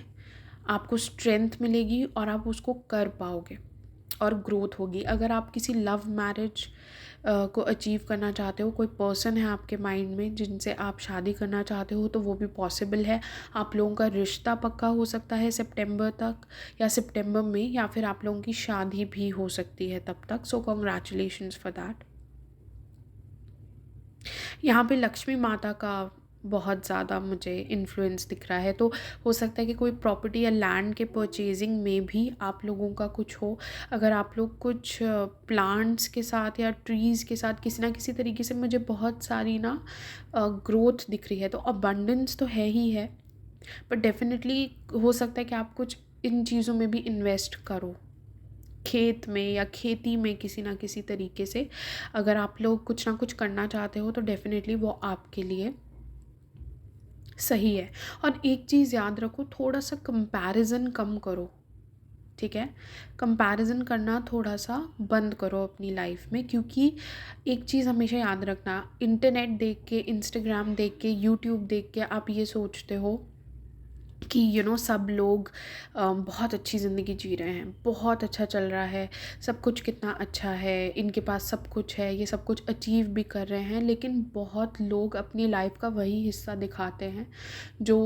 आपको स्ट्रेंथ मिलेगी और आप उसको कर पाओगे और ग्रोथ होगी। अगर आप किसी लव मैरिज को अचीव करना चाहते हो, कोई पर्सन है आपके माइंड में जिनसे आप शादी करना चाहते हो, तो वो भी पॉसिबल है। आप लोगों का रिश्ता पक्का हो सकता है सितंबर तक या सितंबर में, या फिर आप लोगों की शादी भी हो सकती है तब तक। सो कॉन्ग्रेचुलेशंस फॉर दैट। यहाँ पे लक्ष्मी माता का बहुत ज़्यादा मुझे इन्फ्लुएंस दिख रहा है, तो हो सकता है कि कोई प्रॉपर्टी या लैंड के परचेजिंग में भी आप लोगों का कुछ हो। अगर आप लोग कुछ प्लांट्स के साथ या ट्रीज़ के साथ किसी ना किसी तरीके से, मुझे बहुत सारी ना ग्रोथ दिख रही है। तो अबंडेंस तो है ही है, बट डेफिनेटली हो सकता है कि आप कुछ इन चीज़ों में भी इन्वेस्ट करो, खेत में या खेती में किसी ना किसी तरीके से। अगर आप लोग कुछ ना कुछ करना चाहते हो तो डेफिनेटली वो आपके लिए सही है। और एक चीज़ याद रखो, थोड़ा सा कंपैरिजन कम करो, ठीक है। कंपैरिजन करना थोड़ा सा बंद करो अपनी लाइफ में, क्योंकि एक चीज़ हमेशा याद रखना, इंटरनेट देख के, इंस्टाग्राम देख के, यूट्यूब देख के आप ये सोचते हो कि सब लोग बहुत अच्छी ज़िंदगी जी रहे हैं, बहुत अच्छा चल रहा है, सब कुछ कितना अच्छा है, इनके पास सब कुछ है, ये सब कुछ अचीव भी कर रहे हैं। लेकिन बहुत लोग अपनी लाइफ का वही हिस्सा दिखाते हैं जो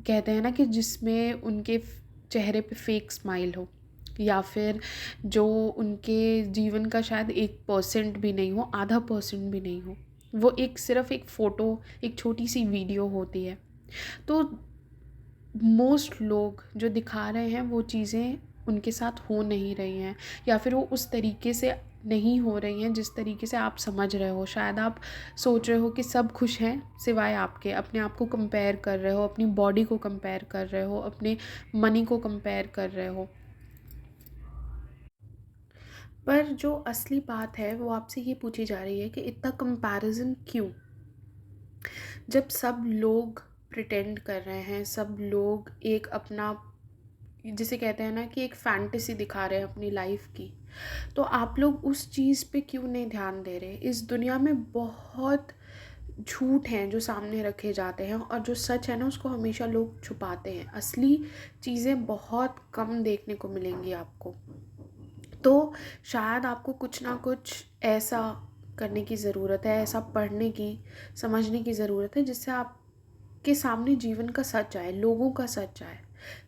कहते हैं ना कि जिसमें उनके चेहरे पे फेक स्माइल हो, या फिर जो उनके जीवन का शायद 1% भी नहीं हो, आधा परसेंट भी नहीं हो। वो सिर्फ एक फ़ोटो, एक छोटी सी वीडियो होती है। तो मोस्ट लोग जो दिखा रहे हैं वो चीज़ें उनके साथ हो नहीं रही हैं, या फिर वो उस तरीके से नहीं हो रही हैं जिस तरीके से आप समझ रहे हो। शायद आप सोच रहे हो कि सब खुश हैं सिवाय आपके, अपने आप को कंपेयर कर रहे हो, अपनी बॉडी को कंपेयर कर रहे हो, अपने मनी को कंपेयर कर रहे हो। पर जो असली बात है वो आपसे ये पूछी जा रही है कि इतना कंपैरिजन क्यों, जब सब लोग प्रिटेंड कर रहे हैं, सब लोग एक अपना, जिसे कहते हैं ना कि एक फैंटेसी दिखा रहे हैं अपनी लाइफ की, तो आप लोग उस चीज़ पे क्यों नहीं ध्यान दे रहे। इस दुनिया में बहुत झूठ हैं जो सामने रखे जाते हैं, और जो सच है ना उसको हमेशा लोग छुपाते हैं। असली चीज़ें बहुत कम देखने को मिलेंगी आपको। तो शायद आपको कुछ ना कुछ ऐसा करने की ज़रूरत है, ऐसा पढ़ने की, समझने की ज़रूरत है जिससे आपके सामने जीवन का सच आए, लोगों का सच आए,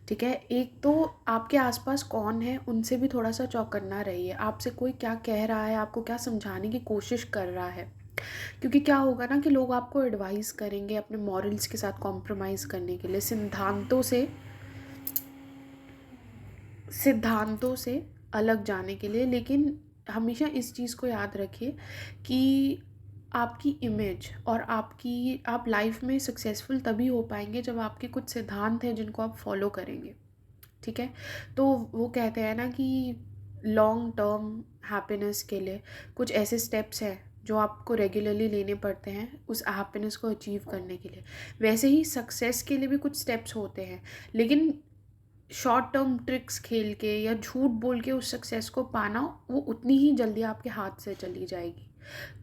ठीक है। एक तो आपके आसपास कौन है उनसे भी थोड़ा सा चौकन्ना रहिए, आपसे कोई क्या कह रहा है, आपको क्या समझाने की कोशिश कर रहा है। क्योंकि क्या होगा ना कि लोग आपको एडवाइस करेंगे अपने मॉरल्स के साथ कॉम्प्रोमाइज़ करने के लिए, सिद्धांतों से अलग जाने के लिए। लेकिन हमेशा इस चीज़ को याद रखिए कि आपकी इमेज और आप लाइफ में सक्सेसफुल तभी हो पाएंगे जब आपके कुछ सिद्धांत हैं जिनको आप फॉलो करेंगे, ठीक है। तो वो कहते हैं ना कि लॉन्ग टर्म हैप्पीनेस के लिए कुछ ऐसे स्टेप्स हैं जो आपको रेगुलरली लेने पड़ते हैं उस हैप्पीनेस को अचीव करने के लिए। वैसे ही सक्सेस के लिए भी कुछ स्टेप्स होते हैं, लेकिन शॉर्ट टर्म ट्रिक्स खेल के या झूठ बोल के उस सक्सेस को पाना, वो उतनी ही जल्दी आपके हाथ से चली जाएगी।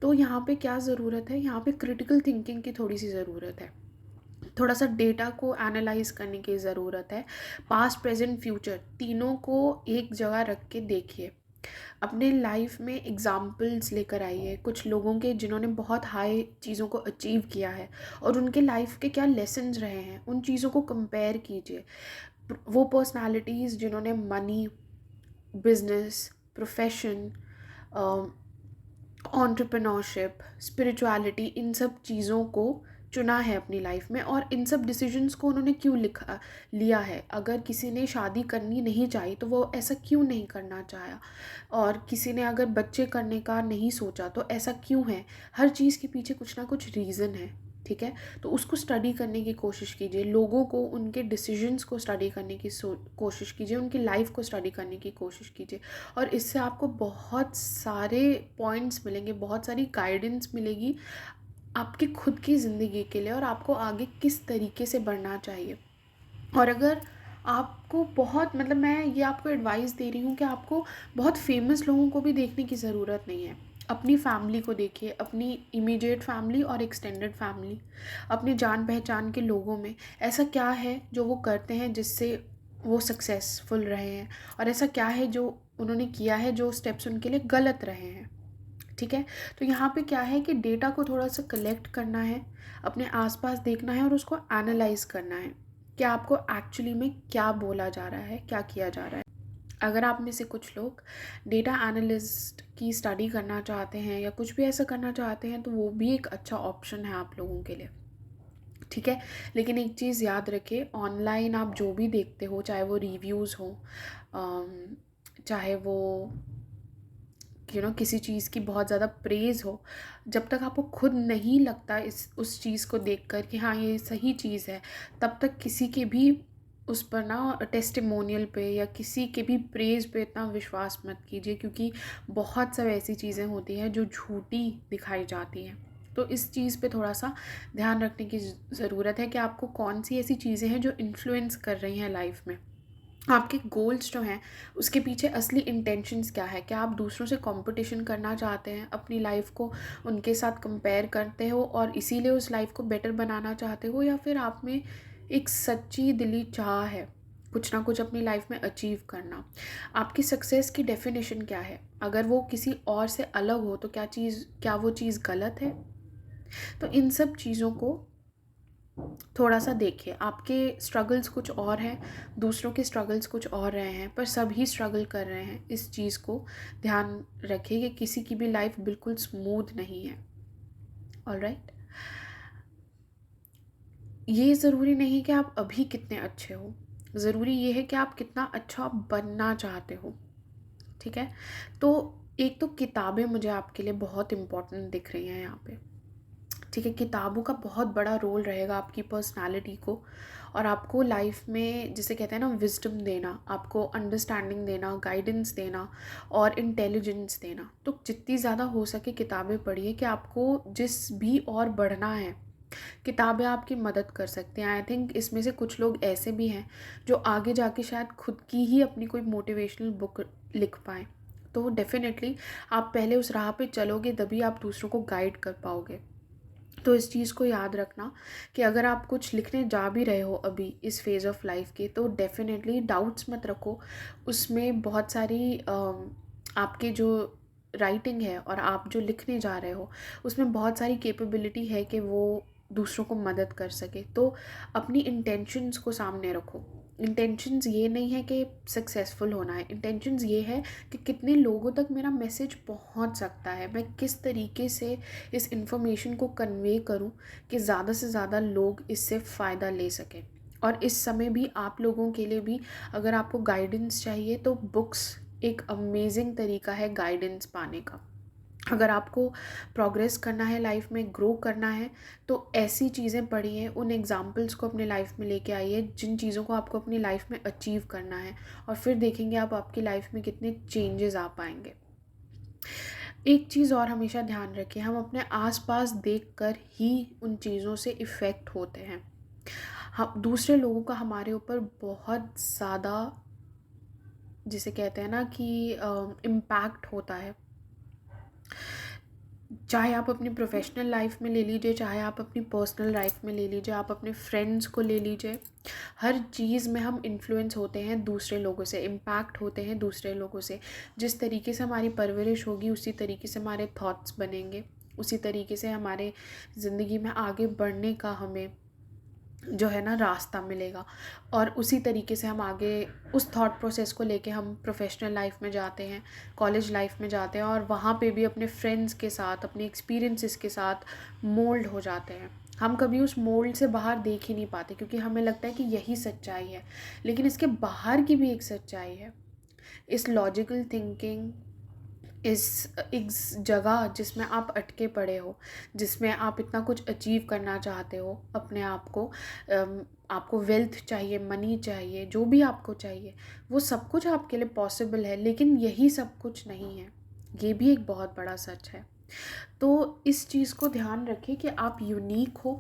तो यहाँ पे क्या ज़रूरत है, यहाँ पे क्रिटिकल थिंकिंग की थोड़ी सी ज़रूरत है। थोड़ा सा डेटा को एनालाइज करने की ज़रूरत है। पास्ट, प्रेजेंट, फ्यूचर तीनों को एक जगह रख के देखिए। अपने लाइफ में एग्जाम्पल्स लेकर आइए कुछ लोगों के जिन्होंने बहुत हाई चीज़ों को अचीव किया है और उनके लाइफ के क्या लेसन्स रहे हैं, उन चीज़ों को कंपेयर कीजिए। वो पर्सनालिटीज़ जिन्होंने money, business, profession, entrepreneurship, spirituality, इन सब चीज़ों को चुना है अपनी लाइफ में, और इन सब डिसीजंस को उन्होंने क्यों लिया है। अगर किसी ने शादी करनी नहीं चाही तो वो ऐसा क्यों नहीं करना चाहा, और किसी ने अगर बच्चे करने का नहीं सोचा तो ऐसा क्यों है। हर चीज़ के पीछे कुछ ना कुछ रीज़न है, ठीक है। तो उसको स्टडी करने की कोशिश कीजिए, लोगों को उनके डिसीजंस को स्टडी करने की कोशिश कीजिए, उनकी लाइफ को स्टडी करने की कोशिश कीजिए, और इससे आपको बहुत सारे पॉइंट्स मिलेंगे, बहुत सारी गाइडेंस मिलेगी आपकी खुद की ज़िंदगी के लिए, और आपको आगे किस तरीके से बढ़ना चाहिए। और अगर आपको बहुत मैं ये आपको एडवाइस दे रही हूँ कि आपको बहुत फेमस लोगों को भी देखने की ज़रूरत नहीं है। अपनी फैमिली को देखिए, अपनी इमीडिएट फैमिली और एक्सटेंडेड फैमिली, अपनी जान पहचान के लोगों में ऐसा क्या है जो वो करते हैं जिससे वो सक्सेसफुल रहे हैं, और ऐसा क्या है जो उन्होंने किया है जो स्टेप्स उनके लिए गलत रहे हैं, ठीक है। तो यहाँ पे क्या है कि डेटा को थोड़ा सा कलेक्ट करना है, अपने आसपास देखना है और उसको एनालाइज करना है कि आपको एक्चुअली में क्या बोला जा रहा है, क्या किया जा रहा है। अगर आप में से कुछ लोग डेटा एनालिस्ट की स्टडी करना चाहते हैं या कुछ भी ऐसा करना चाहते हैं तो वो भी एक अच्छा ऑप्शन है आप लोगों के लिए, ठीक है। लेकिन एक चीज़ याद रखिए, ऑनलाइन आप जो भी देखते हो, चाहे वो रिव्यूज़ हो, चाहे वो किसी चीज़ की बहुत ज़्यादा प्रेज़ हो, जब तक आपको खुद नहीं लगता उस चीज़ को देखकर कि हाँ ये सही चीज़ है, तब तक किसी के भी उस पर ना टेस्टिमोनियल पे या किसी के भी प्रेज़ पे इतना विश्वास मत कीजिए, क्योंकि बहुत सब ऐसी चीज़ें होती हैं जो झूठी दिखाई जाती हैं। तो इस चीज़ पे थोड़ा सा ध्यान रखने की ज़रूरत है कि आपको कौन सी ऐसी चीज़ें हैं जो इन्फ्लुएंस कर रही हैं लाइफ में। आपके गोल्स जो हैं उसके पीछे असली इंटेंशंस क्या है। क्या आप दूसरों से कंपटीशन करना चाहते हैं, अपनी लाइफ को उनके साथ कंपेयर करते हो और इसीलिए उस लाइफ को बेटर बनाना चाहते हो, या फिर आप में एक सच्ची दिली चाह है कुछ ना कुछ अपनी लाइफ में अचीव करना। आपकी सक्सेस की डेफिनेशन क्या है, अगर वो किसी और से अलग हो तो क्या वो चीज़ गलत है। तो इन सब चीज़ों को थोड़ा सा देखिए। आपके स्ट्रगल्स कुछ और हैं, दूसरों के स्ट्रगल्स कुछ और रहे हैं, पर सभी स्ट्रगल कर रहे हैं। इस चीज़ को ध्यान रखिए कि किसी की भी लाइफ बिल्कुल स्मूथ नहीं है। ऑलराइट, ये ज़रूरी नहीं कि आप अभी कितने अच्छे हो, ज़रूरी ये है कि आप कितना अच्छा बनना चाहते हो, ठीक है। तो एक तो किताबें मुझे आपके लिए बहुत इम्पोर्टेंट दिख रही हैं यहाँ पे, ठीक है। किताबों का बहुत बड़ा रोल रहेगा आपकी पर्सनालिटी को और आपको लाइफ में, जिसे कहते हैं ना, विजडम देना, आपको अंडरस्टैंडिंग देना, गाइडेंस देना और इंटेलिजेंस देना। तो जितनी ज़्यादा हो सके किताबें पढ़िए कि आपको जिस भी और बढ़ना है, किताबें आपकी मदद कर सकती हैं। आई थिंक इसमें से कुछ लोग ऐसे भी हैं जो आगे जाके शायद खुद की ही अपनी कोई मोटिवेशनल बुक लिख पाएँ। तो डेफ़िनेटली आप पहले उस राह पे चलोगे तभी आप दूसरों को गाइड कर पाओगे। तो इस चीज़ को याद रखना कि अगर आप कुछ लिखने जा भी रहे हो अभी इस फेज़ ऑफ लाइफ के, तो डेफ़िनेटली डाउट्स मत रखो। उसमें बहुत सारी आपके जो राइटिंग है और आप जो लिखने जा रहे हो उसमें बहुत सारी कैपेबिलिटी है कि वो दूसरों को मदद कर सके। तो अपनी इंटेंशंस को सामने रखो। इंटेंशंस ये नहीं है कि सक्सेसफुल होना है, इंटेंशंस ये है कि कितने लोगों तक मेरा मैसेज पहुंच सकता है, मैं किस तरीके से इस इन्फॉर्मेशन को कन्वे करूं कि ज़्यादा से ज़्यादा लोग इससे फ़ायदा ले सकें। और इस समय भी आप लोगों के लिए भी अगर आपको गाइडेंस चाहिए तो बुक्स एक अमेजिंग तरीका है गाइडेंस पाने का। अगर आपको प्रोग्रेस करना है, लाइफ में ग्रो करना है, तो ऐसी चीज़ें पढ़िए, उन एग्जाम्पल्स को अपने लाइफ में लेके आइए जिन चीज़ों को आपको अपनी लाइफ में अचीव करना है, और फिर देखेंगे आप आपकी लाइफ में कितने चेंजेस आ पाएंगे। एक चीज़ और हमेशा ध्यान रखें, हम अपने आसपास देखकर ही उन चीज़ों से इफ़ेक्ट होते हैं। हम दूसरे लोगों का हमारे ऊपर बहुत ज़्यादा, जिसे कहते हैं ना कि इम्पैक्ट होता है। चाहे आप अपनी प्रोफेशनल लाइफ में ले लीजिए, चाहे आप अपनी पर्सनल लाइफ में ले लीजिए, आप अपने फ्रेंड्स को ले लीजिए, हर चीज़ में हम इन्फ्लुएंस होते हैं दूसरे लोगों से, इम्पैक्ट होते हैं दूसरे लोगों से। जिस तरीके से हमारी परवरिश होगी उसी तरीके से हमारे थॉट्स बनेंगे, उसी तरीके से हमारे ज़िंदगी में आगे बढ़ने का हमें जो है ना रास्ता मिलेगा, और उसी तरीके से हम आगे उस थॉट प्रोसेस को लेके हम प्रोफेशनल लाइफ में जाते हैं, कॉलेज लाइफ में जाते हैं, और वहाँ पे भी अपने फ्रेंड्स के साथ, अपने एक्सपीरियंसेस के साथ मोल्ड हो जाते हैं। हम कभी उस मोल्ड से बाहर देख ही नहीं पाते क्योंकि हमें लगता है कि यही सच्चाई है, लेकिन इसके बाहर की भी एक सच्चाई है। इस लॉजिकल थिंकिंग, इस जगह जिसमें आप अटके पड़े हो, जिसमें आप इतना कुछ अचीव करना चाहते हो अपने आप को, आपको वेल्थ चाहिए, मनी चाहिए, जो भी आपको चाहिए वो सब कुछ आपके लिए पॉसिबल है, लेकिन यही सब कुछ नहीं है। ये भी एक बहुत बड़ा सच है। तो इस चीज़ को ध्यान रखें कि आप यूनिक हो,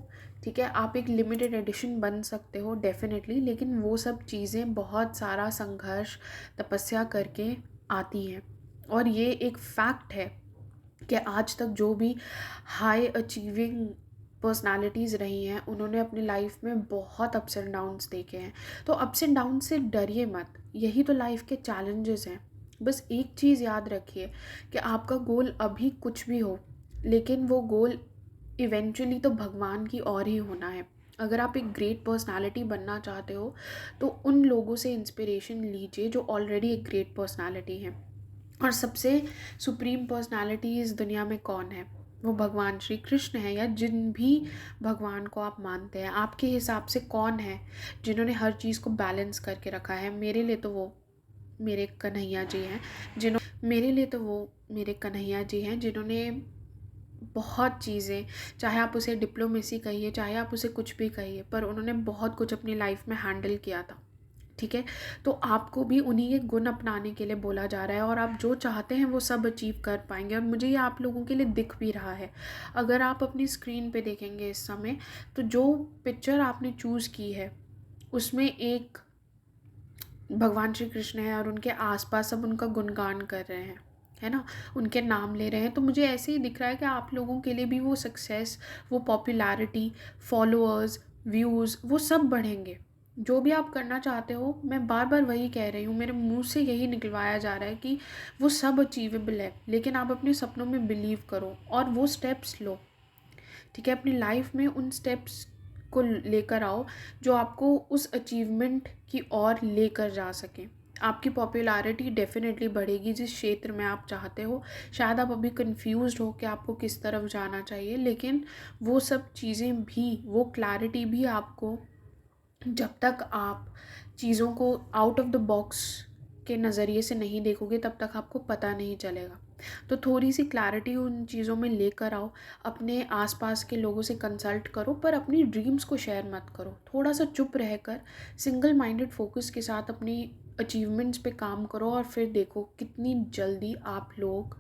ठीक है। आप एक लिमिटेड एडिशन बन सकते हो डेफिनेटली, लेकिन वो सब चीज़ें बहुत सारा संघर्ष, तपस्या करके आती हैं। और ये एक फैक्ट है कि आज तक जो भी हाई अचीविंग पर्सनालिटीज़ रही हैं उन्होंने अपनी लाइफ में बहुत अप्स एंड डाउन्स देखे हैं। तो अप्स एंड डाउन से डरिए मत, यही तो लाइफ के चैलेंजेस हैं। बस एक चीज़ याद रखिए कि आपका गोल अभी कुछ भी हो, लेकिन वो गोल इवेंचुअली तो भगवान की ओर ही होना है। अगर आप एक ग्रेट पर्सनालिटी बनना चाहते हो तो उन लोगों से इंस्पिरेशन लीजिए जो ऑलरेडी एक ग्रेट पर्सनालिटी है। और सबसे सुप्रीम पर्सनालिटी इस दुनिया में कौन है? वो भगवान श्री कृष्ण है, या जिन भी भगवान को आप मानते हैं। आपके हिसाब से कौन है जिन्होंने हर चीज़ को बैलेंस करके रखा है? मेरे लिए तो वो मेरे कन्हैया जी हैं, जिन्होंने बहुत चीज़ें, चाहे आप उसे डिप्लोमेसी कहिए, चाहे आप उसे कुछ भी कहिए, पर उन्होंने बहुत कुछ अपनी लाइफ में हैंडल किया था, ठीक है। तो आपको भी उन्हीं के गुण अपनाने के लिए बोला जा रहा है, और आप जो चाहते हैं वो सब अचीव कर पाएंगे। और मुझे ये आप लोगों के लिए दिख भी रहा है। अगर आप अपनी स्क्रीन पे देखेंगे इस समय, तो जो पिक्चर आपने चूज़ की है उसमें एक भगवान श्री कृष्ण है, और उनके आसपास सब उनका गुणगान कर रहे हैं, है ना, उनके नाम ले रहे हैं। तो मुझे ऐसे ही दिख रहा है कि आप लोगों के लिए भी वो सक्सेस, वो पॉपुलैरिटी, फॉलोअर्स, व्यूज़, वो सब बढ़ेंगे। जो भी आप करना चाहते हो, मैं बार बार वही कह रही हूँ, मेरे मुंह से यही निकलवाया जा रहा है कि वो सब अचीवेबल है, लेकिन आप अपने सपनों में बिलीव करो और वो स्टेप्स लो, ठीक है। अपनी लाइफ में उन स्टेप्स को लेकर आओ जो आपको उस अचीवमेंट की ओर लेकर जा सकें। आपकी पॉपुलैरिटी डेफिनेटली बढ़ेगी जिस क्षेत्र में आप चाहते हो। शायद आप अभी कंफ्यूज्ड हो कि आपको किस तरफ जाना चाहिए, लेकिन वो सब चीज़ें भी, वो क्लैरिटी भी आपको, जब तक आप चीज़ों को आउट ऑफ द बॉक्स के नज़रिए से नहीं देखोगे तब तक आपको पता नहीं चलेगा। तो थोड़ी सी क्लैरिटी उन चीज़ों में लेकर आओ। अपने आसपास के लोगों से कंसल्ट करो, पर अपनी ड्रीम्स को शेयर मत करो। थोड़ा सा चुप रहकर सिंगल माइंडेड फोकस के साथ अपनी अचीवमेंट्स पे काम करो, और फिर देखो कितनी जल्दी आप लोग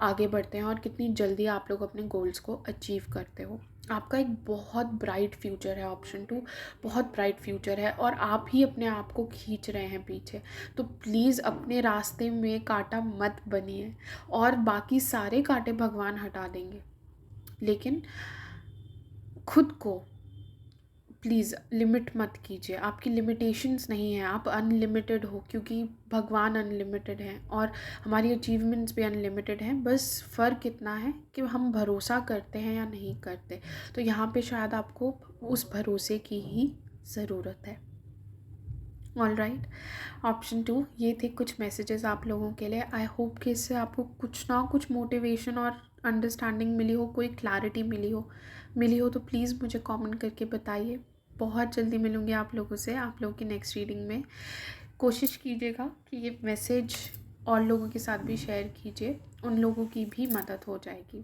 आगे बढ़ते हैं और कितनी जल्दी आप लोग अपने गोल्स को अचीव करते हो। आपका एक बहुत ब्राइट फ्यूचर है, ऑप्शन 2 बहुत ब्राइट फ्यूचर है, और आप ही अपने आप को खींच रहे हैं पीछे। तो प्लीज़ अपने रास्ते में कांटा मत बनिए, और बाकी सारे कांटे भगवान हटा देंगे, लेकिन खुद को प्लीज़ लिमिट मत कीजिए। आपकी लिमिटेशंस नहीं है, आप अनलिमिटेड हो, क्योंकि भगवान अनलिमिटेड हैं और हमारी अचीवमेंट्स भी अनलिमिटेड हैं। बस फ़र्क इतना है कि हम भरोसा करते हैं या नहीं करते। तो यहाँ पे शायद आपको उस भरोसे की ही ज़रूरत है। ऑल राइट, ऑप्शन 2 ये थे कुछ मैसेजेस आप लोगों के लिए। आई होप कि इससे आपको कुछ ना कुछ मोटिवेशन और अंडरस्टैंडिंग मिली हो, कोई क्लैरिटी मिली हो तो प्लीज़ मुझे कमेंट करके बताइए। बहुत जल्दी मिलूँगी आप लोगों से, आप लोगों की नेक्स्ट रीडिंग में। कोशिश कीजिएगा कि ये मैसेज और लोगों के साथ भी शेयर कीजिए, उन लोगों की भी मदद हो जाएगी।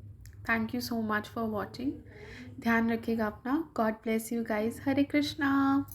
Thank you so much for watching. ध्यान रखिएगा अपना। God bless you guys. Hare Krishna.